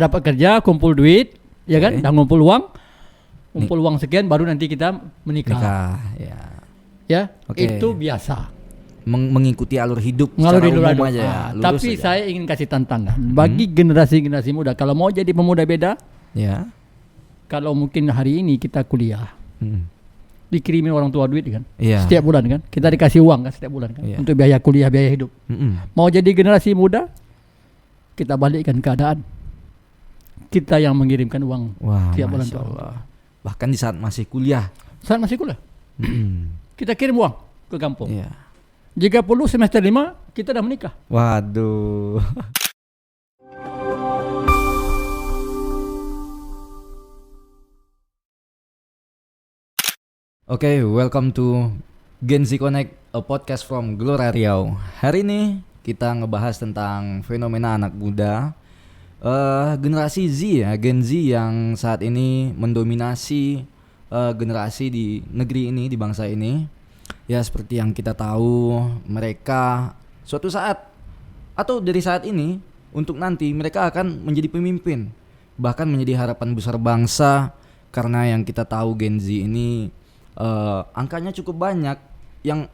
dapat kerja, kumpul duit, ya kan? Oke. Dan ngumpul uang sekian baru nanti kita menikah. Nikah, ya. Ya, Oke. itu biasa. Mengikuti alur hidup Ngalur secara dulu umum aja ya. Lurus tapi aja. saya ingin kasih tantangan bagi generasi muda. Kalau mau jadi pemuda beda, Ya. kalau mungkin hari ini kita kuliah, Hmm. dikirimin orang tua duit kan, Iya. setiap bulan kan, kita dikasih uang kan setiap bulan kan, Iya. untuk biaya kuliah, biaya hidup. Mm-mm. Mau jadi generasi muda, kita balikkan keadaan. Kita yang mengirimkan uang Wah, setiap bulan Masya tua. Allah. Bahkan di saat masih kuliah. Saat masih kuliah, Mm-mm. kita kirim uang ke kampung. Iya. Jika perlu semester 5 kita dah menikah. Waduh. Oke, welcome to Gen Z Connect, a podcast from Gelora Riau. Hari ini kita ngebahas tentang fenomena anak muda, generasi Z ya, Gen Z yang saat ini mendominasi generasi di negeri ini, di bangsa ini. Ya seperti yang kita tahu, mereka suatu saat atau dari saat ini untuk nanti mereka akan menjadi pemimpin, bahkan menjadi harapan besar bangsa. Karena yang kita tahu Gen Z ini angkanya cukup banyak yang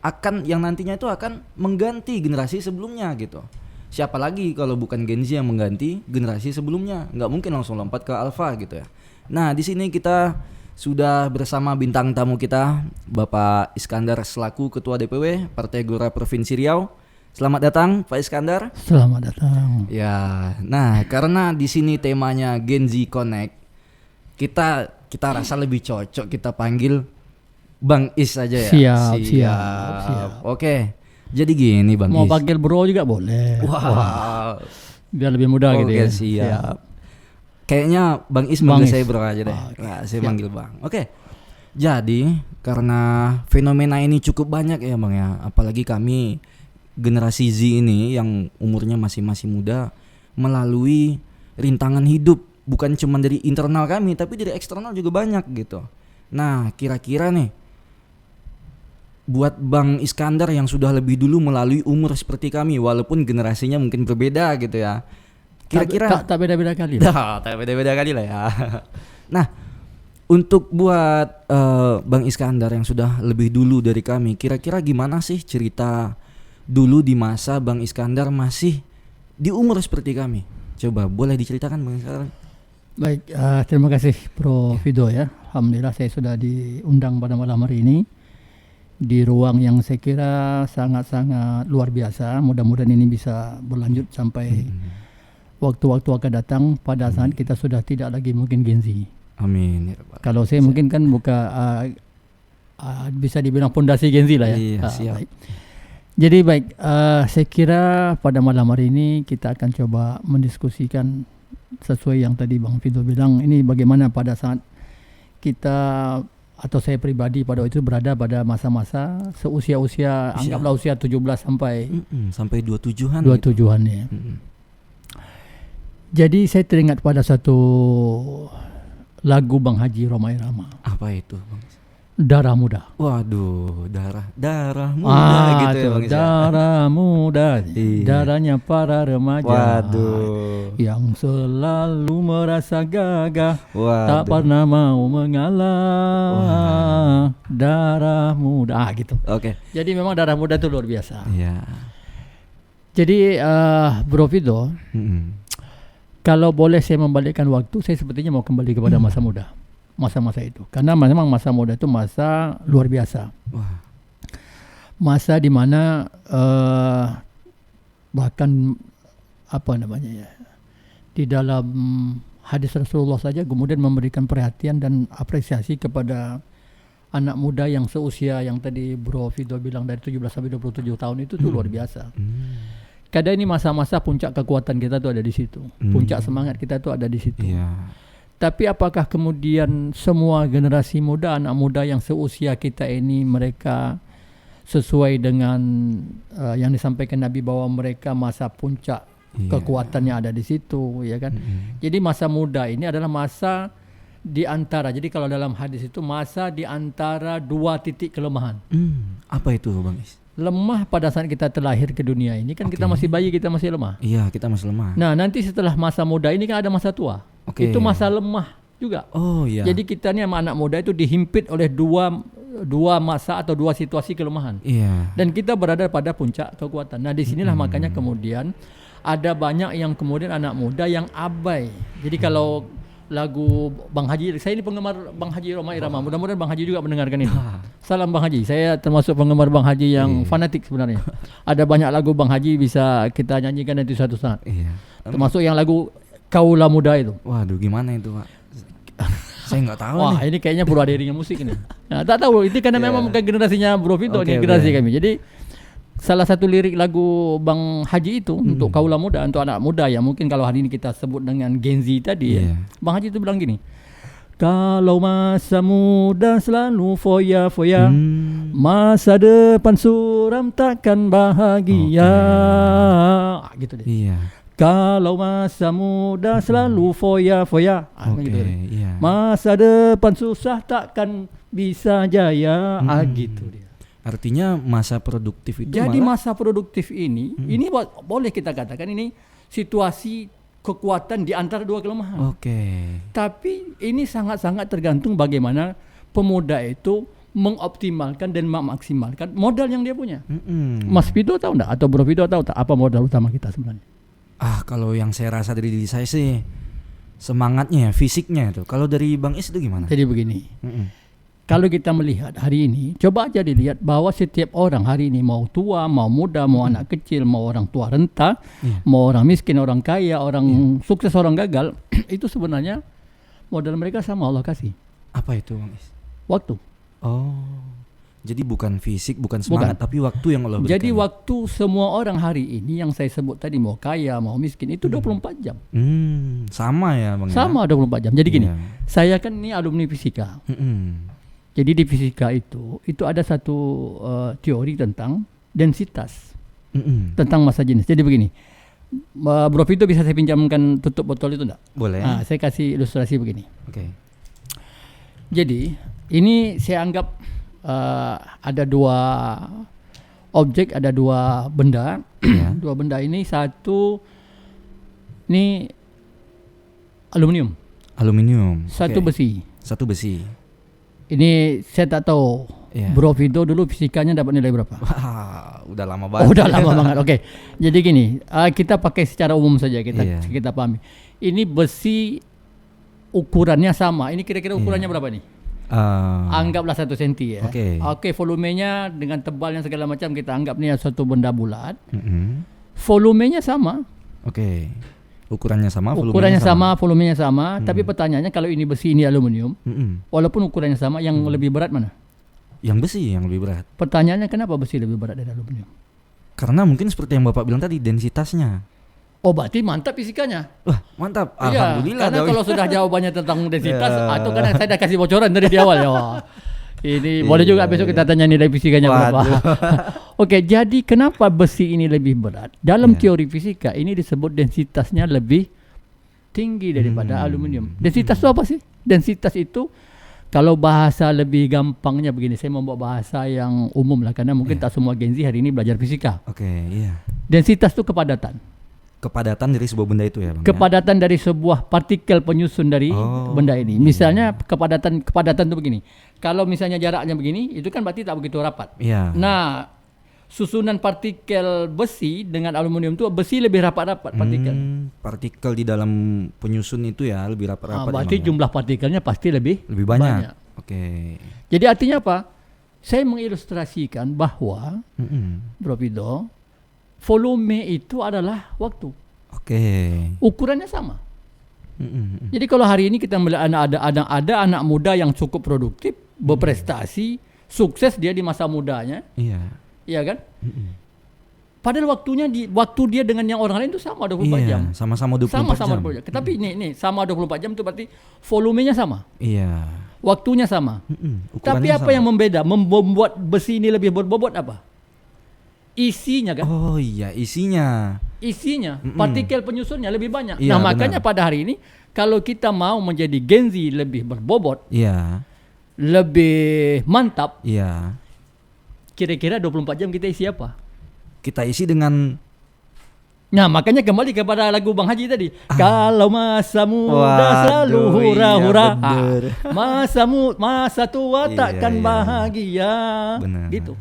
nantinya itu akan mengganti generasi sebelumnya gitu. Siapa lagi kalau bukan Gen Z yang mengganti generasi sebelumnya? Nggak mungkin langsung lompat ke Alpha gitu ya. Nah di sini kita sudah bersama bintang tamu kita, Bapak Iskandar selaku Ketua DPW Partai Gelora Provinsi Riau. Selamat datang Pak Iskandar. Selamat datang. Ya, nah karena di sini temanya Gen Z Connect, kita rasa lebih cocok kita panggil Bang Is aja ya. Siap. Oke, jadi gini Bang Mau Is. panggil bro juga boleh. Wah, Biar lebih mudah gitu oke ya. siap. Kayaknya Bang Is Bang manggil Is. saya bro aja deh. Oke, Nah, saya siap. manggil Bang. Oke. Jadi karena fenomena ini cukup banyak ya Bang ya, apalagi kami generasi Z ini yang umurnya masih muda melalui rintangan hidup, bukan cuma dari internal kami tapi dari eksternal juga banyak gitu. Nah, kira-kira nih buat Bang Iskandar yang sudah lebih dulu melalui umur seperti kami walaupun generasinya mungkin berbeda gitu ya. Kira-kira tak beda-beda kali. tak beda-beda kali lah ya. Nah, untuk buat Bang Iskandar yang sudah lebih dulu dari kami, kira-kira gimana sih cerita dulu di masa Bang Iskandar masih di umur seperti kami? Coba boleh diceritakan Bang Iskandar? Baik, terima kasih Bro Fido ya. Alhamdulillah saya sudah diundang pada malam hari ini di ruang yang saya kira sangat-sangat luar biasa. Mudah-mudahan ini bisa berlanjut sampai waktu-waktu akan datang pada saat kita sudah tidak lagi mungkin Gen Z. Amin. Ya Rabbal. Kalau saya mungkin kan bisa dibilang pondasi Gen Z lah ya. Iya, siap. Baik. Jadi baik, saya kira pada malam hari ini kita akan coba mendiskusikan sesuai yang tadi Bang Fido bilang, ini bagaimana pada saat kita atau saya pribadi pada waktu itu berada pada masa-masa seusia-usia, anggaplah usia 17 sampai Sampai 27-an. 27-an ya. Jadi saya teringat pada satu lagu Bang Haji Rhoma Irama, Apa itu Bang? Darah Muda. Waduh, darah muda gitu ya tuh, Bang Is ya? darah muda, Iya. darahnya para remaja. Waduh. Yang selalu merasa gagah, tak Waduh. pernah mau mengalah. Darah muda, gitu. Oke. Jadi memang darah muda itu luar biasa. Iya. Jadi Bro Fido, kalau boleh saya membalikkan waktu, saya sepertinya mau kembali kepada masa muda. Masa-masa itu, karena memang masa muda itu masa luar biasa. Wah. Masa di mana bahkan apa namanya ya, di dalam hadis Rasulullah saja kemudian memberikan perhatian dan apresiasi kepada anak muda yang seusia yang tadi Bro Fido bilang dari 17 sampai 27 tahun itu tuh luar biasa. Kadang ini masa-masa puncak kekuatan kita tuh ada di situ. Puncak semangat kita tuh ada di situ. Iya. Tapi apakah kemudian semua generasi muda, anak muda yang seusia kita ini mereka sesuai dengan yang disampaikan Nabi bahwa mereka masa puncak kekuatannya ada di situ, ya kan? Jadi masa muda ini adalah masa di antara, jadi kalau dalam hadis itu masa di antara dua titik kelemahan. Apa itu Bang Is? Lemah pada saat kita terlahir ke dunia ini kan, kita masih bayi, kita masih lemah. Iya, kita masih lemah. Nah, nanti setelah masa muda ini kan ada masa tua. Oke. Itu masa lemah juga. Oh iya. Jadi kita nih sama anak muda itu dihimpit oleh dua masa atau dua situasi kelemahan. Iya. Dan kita berada pada puncak kekuatan. Nah, disinilah makanya kemudian ada banyak yang kemudian anak muda yang abai. Jadi kalau lagu Bang Haji, saya ini penggemar Bang Haji Rhoma Irama. Mudah-mudahan Bang Haji juga mendengarkan ini. Salam Bang Haji. Saya termasuk penggemar Bang Haji yang fanatik sebenarnya. Ada banyak lagu Bang Haji bisa kita nyanyikan nanti suatu saat. Iya. Termasuk yang lagu Kaulah Muda itu. Waduh, gimana itu, Pak? Saya nggak tahu Wah, nih. ini kayaknya perlu ada iringan musik ini. Nah, tak tahu, ini karena memang bukan generasinya Bro Vito, Oke, ini generasi kami. Jadi salah satu lirik lagu Bang Haji itu untuk Kaulah Muda, untuk anak muda ya, mungkin kalau hari ini kita sebut dengan Gen Z tadi ya. Bang Haji itu bilang gini, kalau masa muda selalu foya-foya, masa depan suram takkan bahagia. Gitu deh. Iya. Kalau masa muda selalu foya-foya, gitu deh. Iya. Masa depan susah takkan bisa jaya, gitu dia. Artinya masa produktif itu Jadi malah masa produktif ini boleh kita katakan ini situasi kekuatan di antara dua kelemahan. Oke. Tapi ini sangat-sangat tergantung bagaimana pemuda itu mengoptimalkan dan memaksimalkan modal yang dia punya. Mas Vito tahu enggak atau Bro Vito tahu tak apa modal utama kita sebenarnya? Kalau yang saya rasa dari diri saya sih semangatnya, fisiknya itu. Kalau dari Bang Is itu gimana? Jadi begini. Kalau kita melihat hari ini, coba aja dilihat bahwa setiap orang hari ini, mau tua, mau muda, mau anak kecil, mau orang tua renta, mau orang miskin, orang kaya, orang sukses, orang gagal, itu sebenarnya modal mereka sama Allah kasih. Apa itu, Bang Is? Waktu. Oh. Jadi bukan fisik, bukan semangat, tapi waktu yang Allah berikan. Jadi waktu semua orang hari ini yang saya sebut tadi, mau kaya, mau miskin, itu 24 jam. Sama ya, Bang. Sama 24 jam. Jadi gini, saya kan ini alumni fisika. Jadi di fisika itu ada satu teori tentang densitas, tentang massa jenis. Jadi begini, Bro Vito bisa saya pinjamkan tutup botol itu enggak? Boleh. Saya kasih ilustrasi begini. Oke. Jadi ini saya anggap ada dua objek, ada dua benda. Dua benda ini, satu ini aluminium, satu besi. Satu besi. Ini saya tak tahu Bro Vito dulu fisikanya dapat nilai berapa? Wah, udah lama banget. Oh, udah lama banget. Oke. Jadi gini, kita pakai secara umum saja, kita pahami. Ini besi ukurannya sama. Ini kira-kira ukurannya berapa nih? Anggaplah 1 cm ya. Oke, volumenya dengan tebalnya segala macam kita anggap ini satu benda bulat. Volumenya sama. Oke. Ukurannya sama, volumenya sama. Tapi pertanyaannya, kalau ini besi, ini aluminium, walaupun ukurannya sama, yang lebih berat mana? Yang besi yang lebih berat. Pertanyaannya, kenapa besi lebih berat dari aluminium? Karena mungkin seperti yang Bapak bilang tadi, densitasnya. Oh, berarti mantap fisikanya. Wah, mantap. Iya, Alhamdulillah. karena kalau sudah jawabannya tentang densitas, atau karena saya dah kasih bocoran dari di awal ya. Ini boleh juga besok kita tanya nilai fisikanya berapa. Oke, jadi kenapa besi ini lebih berat? Dalam teori fisika ini disebut densitasnya lebih tinggi daripada aluminium. Densitas itu apa sih? Densitas itu, kalau bahasa lebih gampangnya begini, saya membawa bahasa yang umum lah, karena mungkin tak semua Gen Z hari ini belajar fisika. Densitas itu kepadatan. Kepadatan dari sebuah benda itu ya, Bang? Kepadatan dari sebuah partikel penyusun dari benda ini. Misalnya kepadatan itu begini. Kalau misalnya jaraknya begini, itu kan berarti tak begitu rapat. Nah, susunan partikel besi dengan aluminium itu, besi lebih rapat-rapat partikel. Partikel di dalam penyusun itu ya lebih rapat-rapat. Berarti jumlah partikelnya pasti lebih banyak. Jadi artinya apa? Saya mengilustrasikan bahwa Bro Vito, volume itu adalah waktu. Ukurannya sama. Jadi kalau hari ini kita melihat ada anak muda yang cukup produktif, berprestasi, sukses dia di masa mudanya. Iya kan? Padahal waktu dia dengan yang orang lain itu sama 24 jam. Sama-sama 24 jam. Tapi ini sama 24 jam itu berarti volumenya sama. Waktunya sama. Tapi apa yang membuat besi ini lebih berbobot apa? Isinya kan? Oh iya, isinya. Partikel penyusunnya lebih banyak. Nah, makanya pada hari ini kalau kita mau menjadi Gen Z lebih berbobot, lebih mantap, kira-kira 24 jam kita isi apa? Kita isi dengan Nah, makanya kembali kepada lagu Bang Haji tadi. Kalau masa muda Waduh, selalu hura-hura, iya bener. masa tua Iya, takkan iya. bahagia. Benar. Gitu.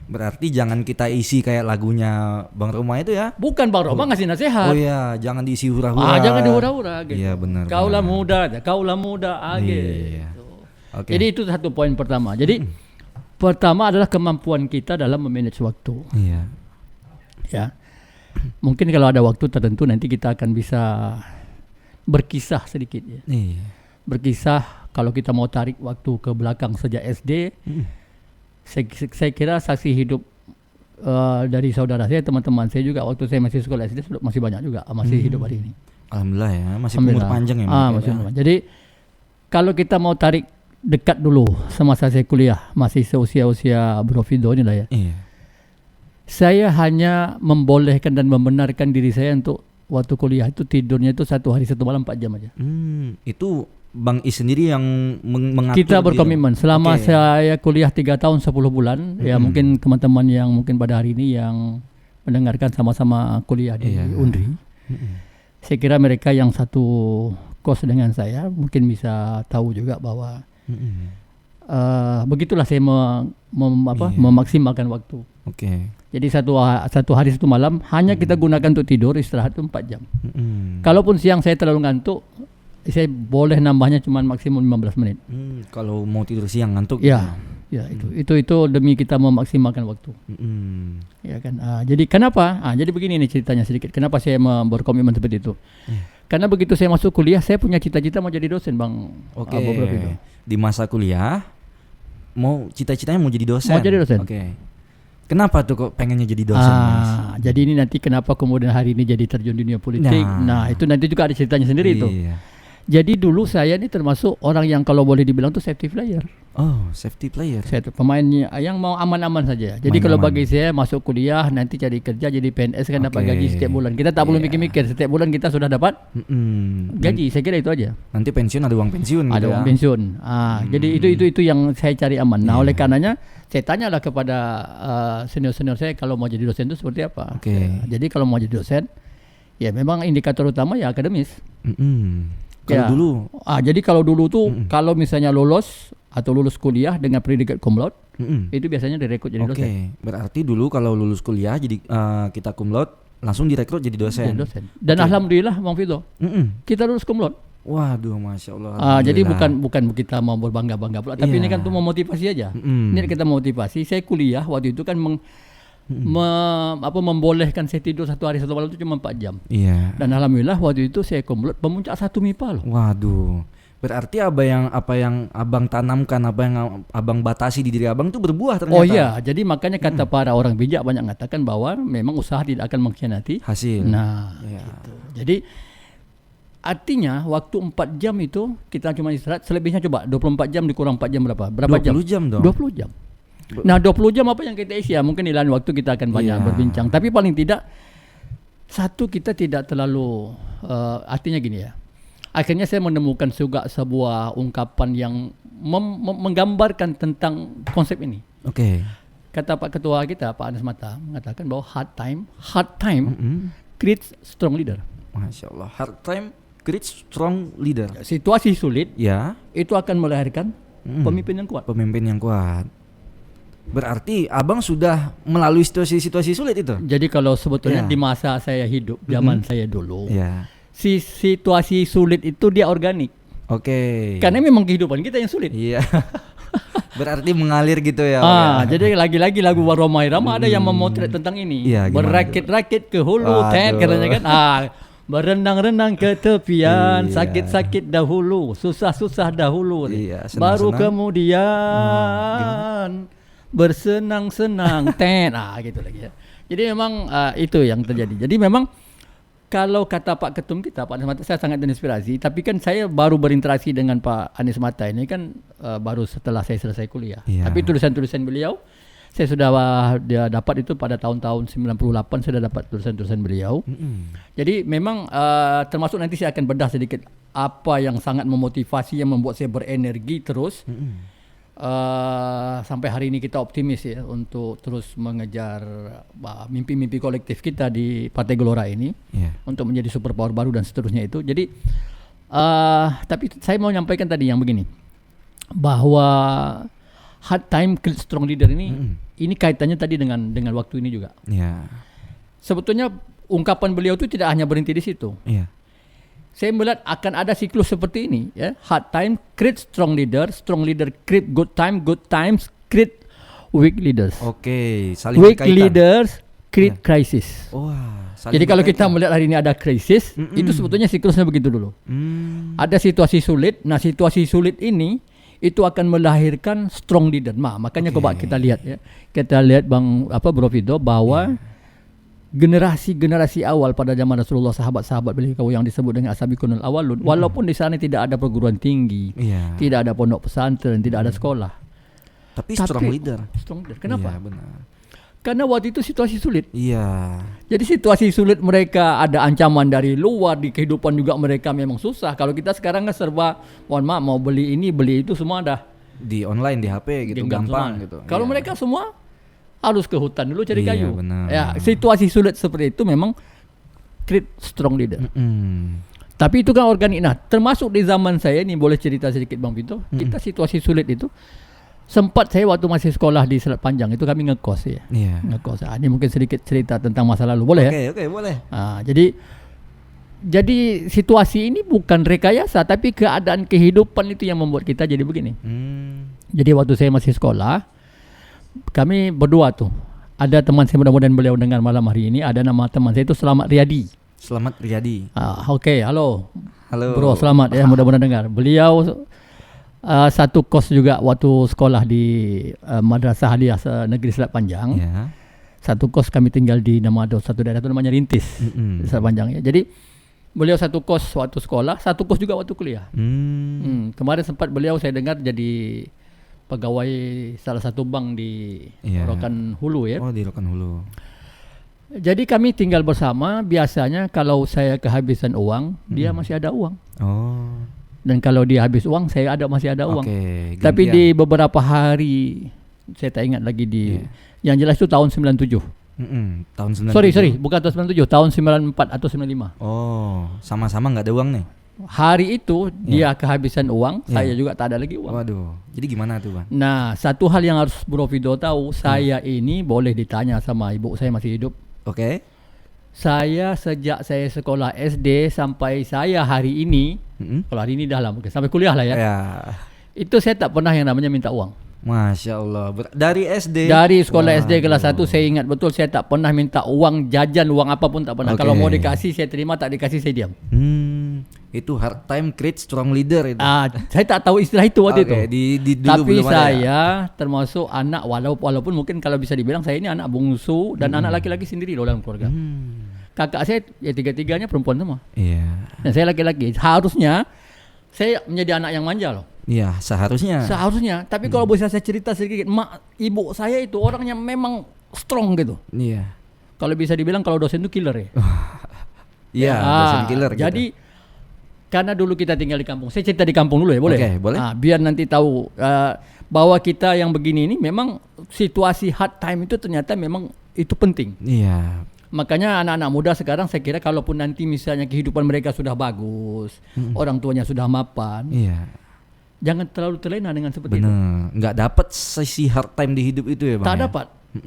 Berarti jangan kita isi kayak lagunya Bang Roma itu ya. Bukan Bang Roma ngasih nasihat. Oh iya, jangan diisi hura-hura. Jangan dihura-hura gitu. Iya benar. Kaulah benar. muda gitu. Iya. Oke. Jadi itu satu poin pertama. Jadi pertama adalah kemampuan kita dalam memanage waktu. Iya. Ya. Mungkin kalau ada waktu tertentu nanti kita akan bisa berkisah sedikit ya. Iya. Berkisah kalau kita mau tarik waktu ke belakang sejak SD. Saya kira saksi hidup dari saudara saya, teman-teman saya juga waktu saya masih sekolah SD masih banyak juga masih hidup hari ini. Alhamdulillah ya, masih umur panjang ya. Masih umur. Jadi kalau kita mau tarik dekat dulu semasa saya kuliah, masih seusia-usia Bro Fido ini lah ya. Iya. Saya hanya membolehkan dan membenarkan diri saya untuk waktu kuliah itu tidurnya itu 1 hari 1 malam 4 jam aja. Itu Bang Is sendiri yang mengatur. Kita berkomitmen selama Oke. saya kuliah 3 tahun 10 bulan. Ya mungkin teman-teman yang mungkin pada hari ini yang mendengarkan sama-sama kuliah di Undri. Saya kira mereka yang satu kos dengan saya mungkin bisa tahu juga bahwa begitulah saya memaksimalkan waktu. Oke. Jadi satu hari 1 malam hanya kita gunakan untuk tidur, istirahat itu 4 jam. Kalaupun siang saya terlalu ngantuk, saya boleh nambahnya cuma maksimum 15 menit. Kalau mau tidur siang ngantuk. Ya itu demi kita memaksimalkan waktu. Ya kan. Jadi kenapa? Jadi begini nih ceritanya sedikit. Kenapa saya berkomitmen seperti itu? Karena begitu saya masuk kuliah, saya punya cita-cita mau jadi dosen, Bang. Oke. Bobrok itu. Di masa kuliah mau cita-citanya mau jadi dosen. Mau jadi dosen. Oke. Kenapa tuh kok pengennya jadi dosen? Mas? Jadi ini nanti kenapa kemudian hari ini jadi terjun di dunia politik. Nah, itu nanti juga ada ceritanya sendiri itu. Jadi dulu saya ini termasuk orang yang kalau boleh dibilang tuh safety player. Oh, safety player. Saya tuh pemainnya yang mau aman-aman saja. Jadi kalau bagi saya masuk kuliah nanti cari kerja jadi PNS kan dapat gaji setiap bulan. Kita tak perlu mikir-mikir, setiap bulan kita sudah dapat gaji. Saya kira itu aja. Nanti pensiun ada uang pensiun. Ada gitu uang ya? pensiun. Jadi itu yang saya cari aman. Nah, oleh karenanya saya tanyalah kepada senior-senior saya kalau mau jadi dosen itu seperti apa. Jadi kalau mau jadi dosen, ya memang indikator utama ya akademis. Kalau dulu. Jadi kalau dulu tuh kalau misalnya lulus atau lulus kuliah dengan predikat cum laude, itu biasanya direkrut jadi dosen. Berarti dulu kalau lulus kuliah jadi kita cum laude langsung direkrut jadi dosen. Dan alhamdulillah Bang Fido, kita lulus cum laude. Waduh, masya Allah. Jadi bukan kita mau berbangga-bangga pula, tapi ini kan tuh memotivasi aja. Ini kita memotivasi. Saya kuliah waktu itu kan membolehkan saya tidur 1 hari 1 malam itu cuma 4 jam. Iya. Dan alhamdulillah waktu itu saya cum laude pemuncak 1 MIPA loh. Waduh. Berarti apa yang abang tanamkan, apa yang abang batasi di diri abang itu berbuah ternyata. Oh iya, jadi makanya kata para orang bijak banyak mengatakan bahwa memang usaha tidak akan mengkhianati hasil. Nah, gitu. Jadi artinya waktu 4 jam itu kita cuma istirahat, selebihnya coba 24 jam dikurang 4 jam berapa? Berapa 20 jam dong. 20 jam. Nah 20 jam apa yang kita isi ya? Mungkin di lain waktu kita akan banyak berbincang. Tapi paling tidak satu kita tidak terlalu artinya gini ya. Akhirnya saya menemukan juga sebuah ungkapan yang menggambarkan tentang konsep ini. Kata Pak Ketua kita Pak Anies Mata mengatakan bahwa hard time creates strong leader. Masya Allah. Hard time creates strong leader. Situasi sulit itu akan melahirkan pemimpin yang kuat. Pemimpin yang kuat. Berarti abang sudah melalui situasi sulit itu. Jadi kalau sebetulnya di masa saya hidup, zaman saya dulu, situasi sulit itu dia organik. Karena memang kehidupan kita yang sulit. Iya. Berarti mengalir gitu ya. Jadi lagi-lagi lagu Roma Irama ada yang memotret tentang ini. Berakit-rakit ke hulu, katanya kan. Berenang-renang ke tepian, sakit-sakit dahulu, susah-susah dahulu, baru kemudian bersenang-senang gitu lagi ya. Jadi memang itu yang terjadi. Jadi memang kalau kata Pak Ketum kita Pak Anies Mata, saya sangat terinspirasi. Tapi kan saya baru berinteraksi dengan Pak Anies Mata ini kan baru setelah saya selesai kuliah. Tapi tulisan-tulisan beliau saya sudah dia dapat itu pada tahun-tahun 98 sudah dapat tulisan-tulisan beliau. Jadi memang termasuk nanti saya akan bedah sedikit apa yang sangat memotivasi yang membuat saya berenergi terus. sampai hari ini kita optimis ya untuk terus mengejar mimpi-mimpi kolektif kita di Partai Gelora ini untuk menjadi superpower baru dan seterusnya itu. Jadi tapi saya mau menyampaikan tadi yang begini, bahwa hard time create strong leader ini kaitannya tadi dengan waktu ini juga. Sebetulnya ungkapan beliau itu tidak hanya berhenti di situ. Saya melihat akan ada siklus seperti ini ya. Hard time create strong leader create good times create weak leaders. Oke, saling weak berkaitan. leaders create crisis. Jadi kalau kita melihat hari ini ada krisis, itu sebetulnya siklusnya begitu dulu. Ada situasi sulit. Nah, situasi sulit ini itu akan melahirkan strong leader. Makanya coba kita lihat ya. Kita lihat Bro Fido bahwa generasi awal pada zaman Rasulullah, sahabat-sahabat beliau yang disebut dengan As-Sabiqunul Awwalun, walaupun di sana tidak ada perguruan tinggi, tidak ada pondok pesantren, tidak ada sekolah, tapi strong leader. Kenapa? Benar. Karena waktu itu situasi sulit. Jadi situasi sulit mereka, ada ancaman dari luar, di kehidupan juga mereka memang susah. Kalau kita sekarang kan serba, mohon maaf, mau beli ini beli itu semua ada di online, di HP gitu, gampang gitu. Kalau mereka semua harus ke hutan dulu cari kayu. Ya, situasi sulit seperti itu memang create strong leader. Tapi itu kan organik. Nah, termasuk di zaman saya ini, boleh cerita sedikit Bang Vito, kita situasi sulit itu sempat saya waktu masih sekolah di Selat Panjang itu kami ngekos ya. Ngekos. Ini mungkin sedikit cerita tentang masa lalu, boleh ya? Oke, boleh. Jadi situasi ini bukan rekayasa, tapi keadaan kehidupan itu yang membuat kita jadi begini. Jadi waktu saya masih sekolah, kami berdua tuh, ada teman saya, mudah-mudahan beliau dengar malam hari ini, ada nama teman saya itu Selamat Riyadi. Oke, halo bro, selamat ya, mudah-mudahan dengar. Beliau satu kos juga waktu sekolah di Madrasah Aliyah Negeri Selat Panjang. Satu kos kami tinggal di satu daerah itu namanya Rintis, di Selat Panjang ya. Jadi beliau satu kos waktu sekolah, satu kos juga waktu kuliah. Kemarin sempat beliau saya dengar jadi pegawai salah satu bank di Rokan Hulu ya. Di Rokan Hulu. Jadi kami tinggal bersama. Biasanya kalau saya kehabisan uang, dia masih ada uang. Dan kalau dia habis uang, saya masih ada uang. Tapi di beberapa hari, saya tak ingat lagi yang jelas itu tahun 97. Tahun 97. Sorry, bukan tahun 97, tahun 94 atau 95. Sama-sama nggak ada uang nih. Hari itu dia kehabisan uang, saya juga tak ada lagi uang. Waduh, jadi gimana tuh Bang? Nah, satu hal yang harus Bro Fido tahu, saya ini boleh ditanya sama ibu saya masih hidup. Saya sejak saya sekolah SD sampai saya hari ini, kalau hari ini dah lama, sampai kuliah lah ya. Itu saya tak pernah yang namanya minta uang. Masya Allah. Dari SD? Dari sekolah SD kelas 1 saya ingat betul, saya tak pernah minta uang jajan, uang apapun tak pernah. Kalau mau dikasih saya terima, tak dikasih saya diam. Itu hard time create strong leader itu. Saya tak tahu istilah itu waktu itu. Tapi saya termasuk anak, walaupun mungkin kalau bisa dibilang saya ini anak bungsu dan anak laki-laki sendiri loh dalam keluarga. Kakak saya ya tiga-tiganya perempuan semua. Dan saya laki-laki. Harusnya saya menjadi anak yang manja loh. Seharusnya. Tapi kalau bisa saya cerita sedikit, ibu saya itu orangnya memang strong gitu. Kalau bisa dibilang kalau dosen itu killer ya. Dosen killer. Jadi karena dulu kita tinggal di kampung. Saya cerita di kampung dulu ya, boleh? Boleh. Biar nanti tahu bahwa kita yang begini ini memang situasi hard time itu ternyata memang itu penting. Makanya anak-anak muda sekarang saya kira kalaupun nanti misalnya kehidupan mereka sudah bagus, orang tuanya sudah mapan, jangan terlalu terlena dengan seperti itu. Nggak dapat sisi hard time di hidup itu ya Bang? Tak dapat.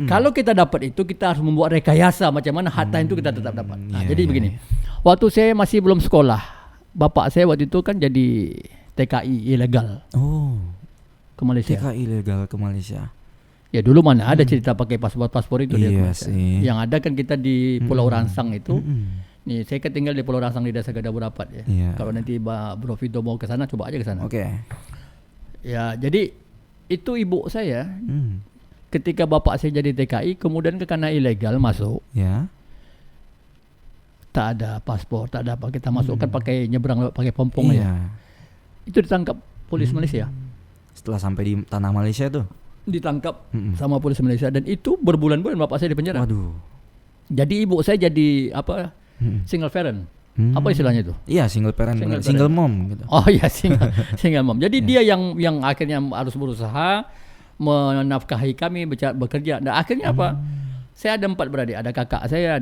Kalau kita dapat itu, kita harus membuat rekayasa macam mana hard time itu kita tetap dapat. Jadi begini, waktu saya masih belum sekolah, bapak saya waktu itu kan jadi TKI ilegal ke Malaysia. TKI ilegal ke Malaysia. Ya dulu mana ada cerita pakai paspor itu dia. Yang ada kan kita di Pulau Rangsang itu. Nih saya tinggal di Pulau Rangsang di Desa Gada Burapat ya. Kalau nanti Bro Fido mau ke sana, coba aja ke sana. Ya, jadi itu ibu saya ketika bapak saya jadi TKI, kemudian karena ilegal masuk. Tak ada paspor, tak ada apa, kita masukkan pakai nyebrang pakai pompong ya. Itu ditangkap polis Malaysia. Setelah sampai di tanah Malaysia tuh ditangkap sama polis Malaysia, dan itu berbulan-bulan bapak saya di penjara. Waduh. Jadi ibu saya jadi single parent. Apa istilahnya itu? Iya, single parent, Single single parent. mom gitu. Oh iya, single mom. Jadi dia yang akhirnya harus berusaha menafkahi kami, bekerja. Dan akhirnya apa? Saya ada 4 beradik, ada kakak saya,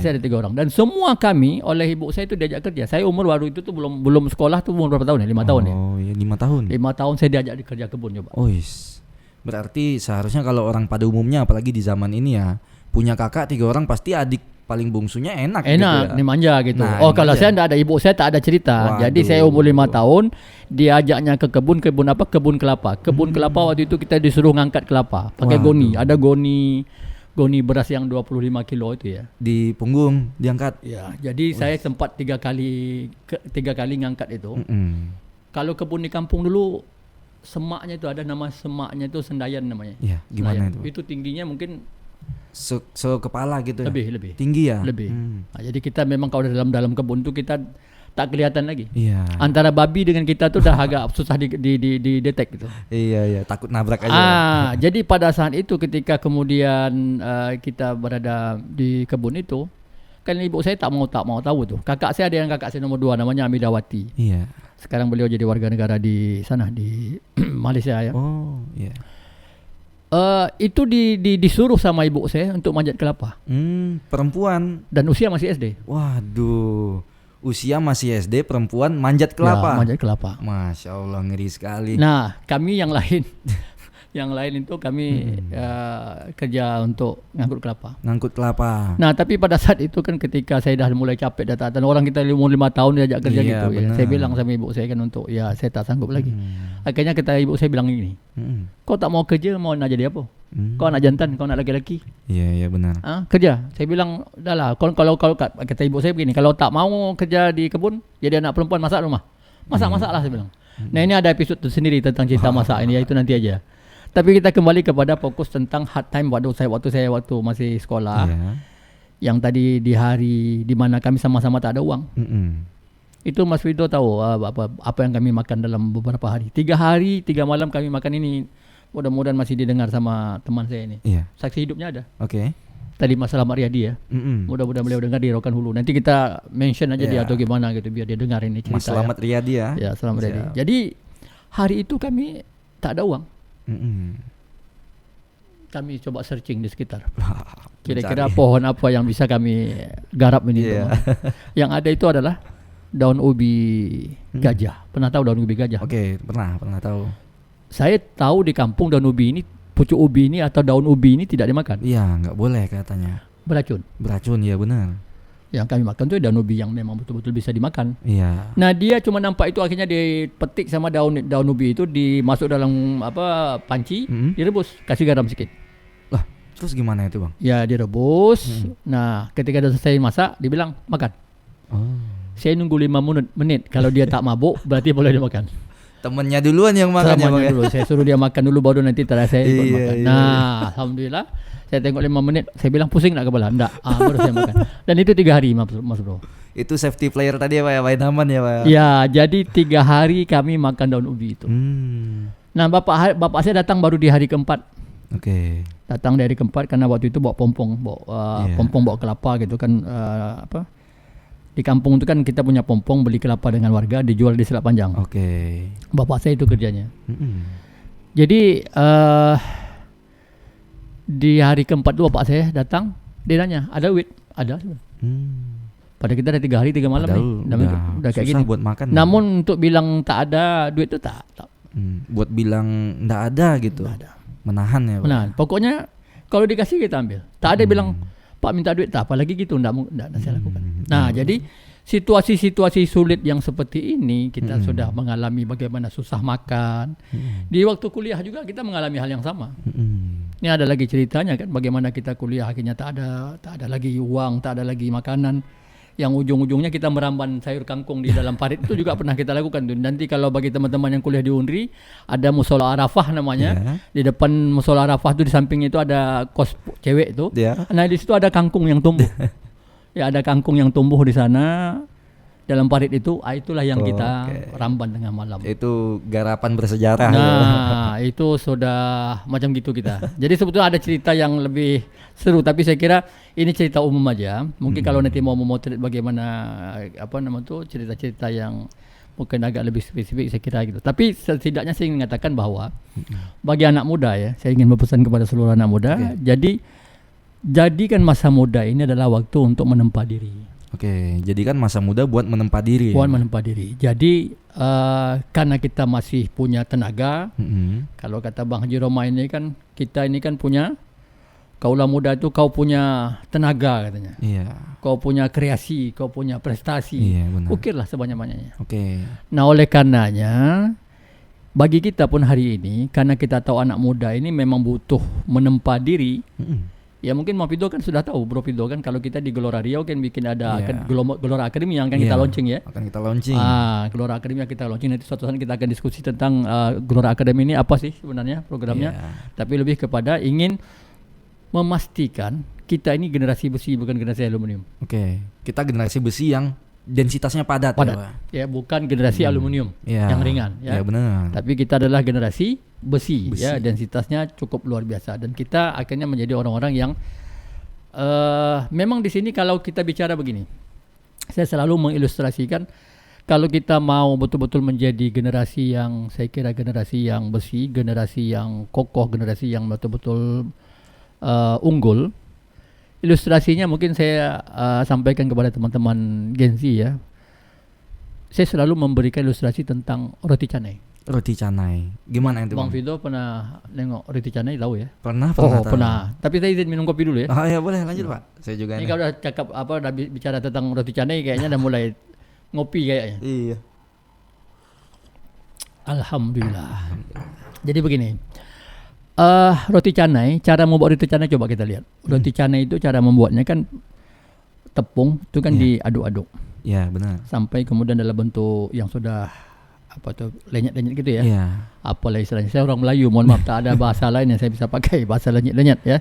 saya ada 3 orang. Dan semua kami oleh ibu saya itu diajak kerja. Saya umur waktu itu tuh belum sekolah tuh umur berapa tahun ya? 5 tahun ya. Oh iya, 5 tahun. 5 tahun saya diajak kerja kebun coba. Oh yes. Berarti seharusnya kalau orang pada umumnya, apalagi di zaman ini ya, punya kakak 3 orang, pasti adik paling bungsunya enak gitu ya. Nih manja gitu. Nah, Oh kalau manja. saya enggak ada, ibu saya tak ada cerita. Waduh. Jadi saya umur 5 tahun diajaknya ke kebun apa? Kebun kelapa. Kebun kelapa waktu itu kita disuruh ngangkat kelapa pakai Waduh. goni. Ada goni beras yang 25 kilo itu ya. Di punggung diangkat. Ya, jadi saya sempat 3 kali ngangkat itu. Kalau kebun di kampung dulu semaknya itu ada nama semaknya itu sendayan namanya. Iya, gimana Sendayan. itu? Itu tingginya mungkin Kepala gitu ya. lebih. Tinggi ya? Lebih. Nah, jadi kita memang kalau dalam kebun itu kita tak kelihatan lagi. Iya. Antara babi dengan kita tuh dah agak susah di detect gitu. Iya, takut nabrak aja. Jadi pada saat itu ketika kemudian kita berada di kebun itu, kan ibu saya tak mau tahu tuh. Kakak saya ada yang kakak saya nomor 2 namanya Amidawati. Iya. Sekarang beliau jadi warga negara di sana di Malaysia ya. Oh, iya. Itu disuruh sama ibu saya untuk manjat kelapa Perempuan. dan usia masih SD. Waduh. Usia masih SD, perempuan manjat kelapa. Ya, manjat kelapa. Masya Allah, ngeri sekali. Nah, kami yang lain itu kami kerja untuk ngangkut kelapa. Ngangkut kelapa. Nah, tapi pada saat itu kan ketika saya dah mulai capek dan orang kita umur 5 tahun diajak kerja Iya, gitu ya. benar. Saya bilang sama ibu saya kan untuk ya saya tak sanggup lagi. Akhirnya ibu saya bilang gini, kau tak mau kerja, mau nak jadi apa? Kau anak jantan, kau anak laki-laki. Iya benar. Kerja. Saya bilang, dah lah, kalau kata ibu saya begini, kalau tak mau kerja di kebun, jadi anak perempuan masak rumah. Masak lah saya bilang. Nah, ini ada episod tersendiri tentang cerita masak ini, ya itu nanti aja. Tapi kita kembali kepada fokus tentang hard time waktu saya masih sekolah. Iya. Yang tadi di hari di mana kami sama-sama tak ada uang. Itu Mas Fido tahu apa yang kami makan dalam beberapa hari. 3 hari, 3 malam kami makan ini. Mudah-mudahan masih didengar sama teman saya ini. Iya. Saksi hidupnya ada. Oke. Tadi masalah Mak Riyadi ya. Mudah-mudahan beliau dengar di Rokan Hulu. Nanti kita mention aja dia atau gimana gitu biar dia dengar ini cerita. Mas Selamat Riyadi ya. Ya, Selamat Riyadi. Jadi hari itu kami tak ada uang. Kami coba searching di sekitar. Kira-kira pohon apa yang bisa kami garap ini. Yang ada itu adalah daun ubi gajah. Pernah tahu daun ubi gajah? Oke, pernah tahu. Saya tahu di kampung daun ubi ini, pucuk ubi ini atau daun ubi ini tidak dimakan. Iya, nggak boleh katanya. Beracun. Ya benar. Yang kami makan itu daun ubi yang memang betul-betul bisa dimakan. Iya. Nah, dia cuma nampak itu akhirnya dipetik sama daun ubi itu, dimasuk dalam panci, direbus, kasih garam sedikit. Lah, terus gimana itu, Bang? Ya, direbus. Nah, ketika dah selesai masak, dibilang makan. Saya nunggu 5 menit. Kalau dia tak mabuk, berarti boleh dimakan. Temennya duluan yang makan ya, Bang. Dulu. Saya suruh dia makan dulu, baru nanti saya ikut makan. Iya. Nah, alhamdulillah. Saya tengok 5 menit, saya bilang pusing tak kepala? Enggak. Baru saya makan. Dan itu 3 hari, Mas Bro. Itu safety player tadi ya, Pak, ya, Pak Aman ya, Pak. Ya, jadi 3 hari kami makan daun ubi itu. Nah, bapak saya datang baru di hari keempat. Oke. Datang dari keempat karena waktu itu bawa pompong, bawa kelapa gitu kan. Di kampung itu kan kita punya pompong, beli kelapa dengan warga, dijual di Selat Panjang. Oke. Bapak saya itu kerjanya. Jadi di hari keempat itu bapak saya datang, dia nanya, ada duit? Ada. Pada kita ada 3 hari 3 malam nih. Udah kayak gini. Buat makan. Namun untuk bilang tak ada duit itu tak. Buat bilang enggak ada gitu. Nggak ada. Menahan ya, Pak. Menahan. Pokoknya kalau dikasih kita ambil. Tak ada bilang Pak minta duit tak, apalagi gitu enggak saya lakukan. Nah, jadi situasi-situasi sulit yang seperti ini kita sudah mengalami, bagaimana susah makan. Di waktu kuliah juga kita mengalami hal yang sama. Ini ada lagi ceritanya kan, bagaimana kita kuliah akhirnya tak ada lagi uang, tak ada lagi makanan. Yang ujung-ujungnya kita meramban sayur kangkung di dalam parit itu juga pernah kita lakukan tuh. Nanti kalau bagi teman-teman yang kuliah di Unri, ada Musola Arafah namanya. Di depan Musola Arafah itu di sampingnya itu ada kos cewek tuh. Nah, di situ ada kangkung yang tumbuh. Ya, ada kangkung yang tumbuh di sana. dalam parit itu, itulah yang kita Oke. ramban tengah malam. Itu garapan bersejarah. Nah, itu sudah macam gitu kita. Jadi sebetulnya ada cerita yang lebih seru, tapi saya kira ini cerita umum aja. Mungkin kalau nanti mau memotret bagaimana cerita-cerita yang mungkin agak lebih spesifik, saya kira gitu. Tapi setidaknya saya ingin mengatakan bahwa bagi anak muda ya, saya ingin berpesan kepada seluruh anak muda. Jadi jadikan masa muda ini adalah waktu untuk menempa diri. Oke, jadi kan masa muda buat menempa diri. Buat menempa diri. Jadi karena kita masih punya tenaga, kalau kata Bang Haji Roma ini kan, kita ini kan punya, kaulah muda itu kau punya tenaga katanya. Iya. Kau punya kreasi, kau punya prestasi. Iya, benar. Ukirlah sebanyak-banyaknya. Oke. Nah, oleh karenanya bagi kita pun hari ini, karena kita tahu anak muda ini memang butuh menempa diri. Ya mungkin Bang Fido kan sudah tahu, Bro Fido kan, kalau kita di Gelora Riau kan bikin ada Gelora Akademi yang akan kita launching ya. Akan kita launching. Gelora Akademi yang kita launching, nanti suatu saat kita akan diskusi tentang Gelora Akademi ini apa sih sebenarnya programnya. Tapi lebih kepada ingin memastikan kita ini generasi besi bukan generasi aluminium. Oke, kita generasi besi yang densitasnya padat. Ya, bukan generasi aluminium yang ringan ya. Ya benar. Tapi kita adalah generasi besi. Ya, densitasnya cukup luar biasa, dan kita akhirnya menjadi orang-orang yang memang di sini kalau kita bicara begini, saya selalu mengilustrasikan kalau kita mau betul-betul menjadi generasi yang, saya kira generasi yang besi, generasi yang kokoh, generasi yang betul-betul unggul. Ilustrasinya mungkin saya sampaikan kepada teman-teman Gen Z ya. Saya selalu memberikan ilustrasi tentang roti canai. Roti canai. Gimana itu, Bang Fido pernah nengok roti canai, tahu ya? Pernah. Pernah. Tapi saya izin minum kopi dulu ya. Oh ya, boleh lanjut, Pak. Saya juga ini kalau udah cakap udah bicara tentang roti canai kayaknya udah mulai ngopi kayaknya. Iya. Alhamdulillah. Jadi begini. Roti canai, cara membuat roti canai coba kita lihat. Roti canai itu cara membuatnya kan tepung itu kan diaduk-aduk. Iya, benar. Sampai kemudian dalam bentuk yang sudah lenyet-lenyet gitu ya. Iya. Apalah istilahnya. Saya orang Melayu, mohon maaf tak ada bahasa lain yang saya bisa pakai, bahasa lenyet-lenyet ya.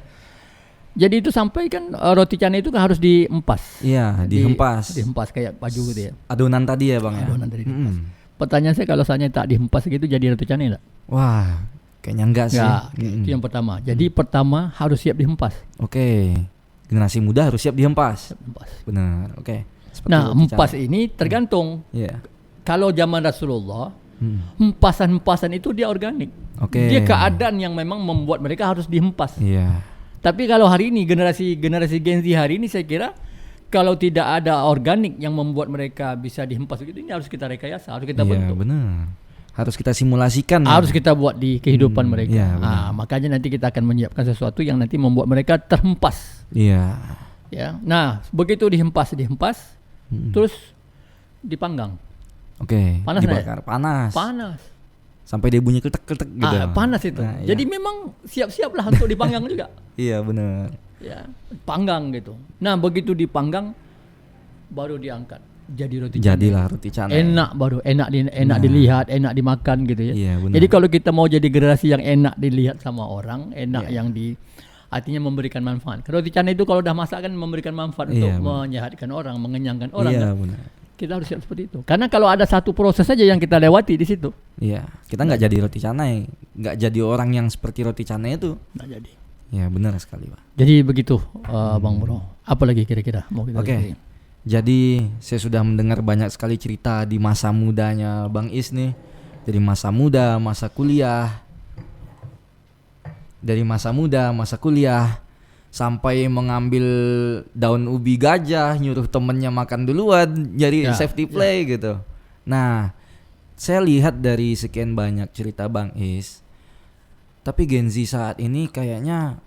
Jadi itu sampai kan roti canai itu kan harus diempas. Iya, dihempas. Dihempas kayak baju gitu ya. Adonan tadi ya, Bang ya. Adonan tadi dihempas. Pertanyaan saya, kalau seandainya tak dihempas gitu jadi roti canai enggak? Wah, kayaknya enggak sih. Itu yang pertama. Jadi pertama harus siap dihempas. Oke. Generasi muda harus siap dihempas. Benar. Oke. Nah, hempas ini tergantung. Iya. Kalau zaman Rasulullah, hempasan-hempasan itu dia organik. Oke. Dia keadaan yang memang membuat mereka harus dihempas. Iya. Tapi kalau hari ini generasi Gen Z hari ini, saya kira kalau tidak ada organik yang membuat mereka bisa dihempas begitu, ini harus kita rekayasa, harus kita bentuk. Iya, benar. Harus kita simulasikan. Harus kita buat di kehidupan mereka. Iya, makanya nanti kita akan menyiapkan sesuatu yang nanti membuat mereka terhempas. Iya. Ya. Nah, begitu dihempas, terus dipanggang. Oke. Panas dibakar. Panas. Sampai dia bunyi kletek-kletek gitu. Panas itu. Nah, jadi memang siap-siaplah untuk dipanggang juga. Iya, benar. Ya, panggang gitu. Nah, begitu dipanggang baru diangkat. Jadi roti Jadilah roti canai. Enak dilihat, enak dimakan gitu ya. Iya, benar. Jadi kalau kita mau jadi generasi yang enak dilihat sama orang, yang artinya memberikan manfaat. Roti canai itu kalau udah masak kan memberikan manfaat untuk menyehatkan orang, mengenyangkan orang. Iya, kan? benar. Kita harus siap seperti itu. Karena kalau ada satu proses saja yang kita lewati di situ. Iya, kita nggak jadi roti canai, nggak jadi orang yang seperti roti canai itu. Nggak jadi. Ya, benar sekali, Pak. Jadi begitu, Bang Bro. Apa lagi kira-kira mau kita Oke. Jadi saya sudah mendengar banyak sekali cerita di masa mudanya Bang Is nih. Dari masa muda, masa kuliah. Dari masa muda, masa kuliah. Sampai mengambil daun ubi gajah, nyuruh temennya makan duluan, jadi safety play gitu. Nah, saya lihat dari sekian banyak cerita Bang Is, tapi Gen Z saat ini kayaknya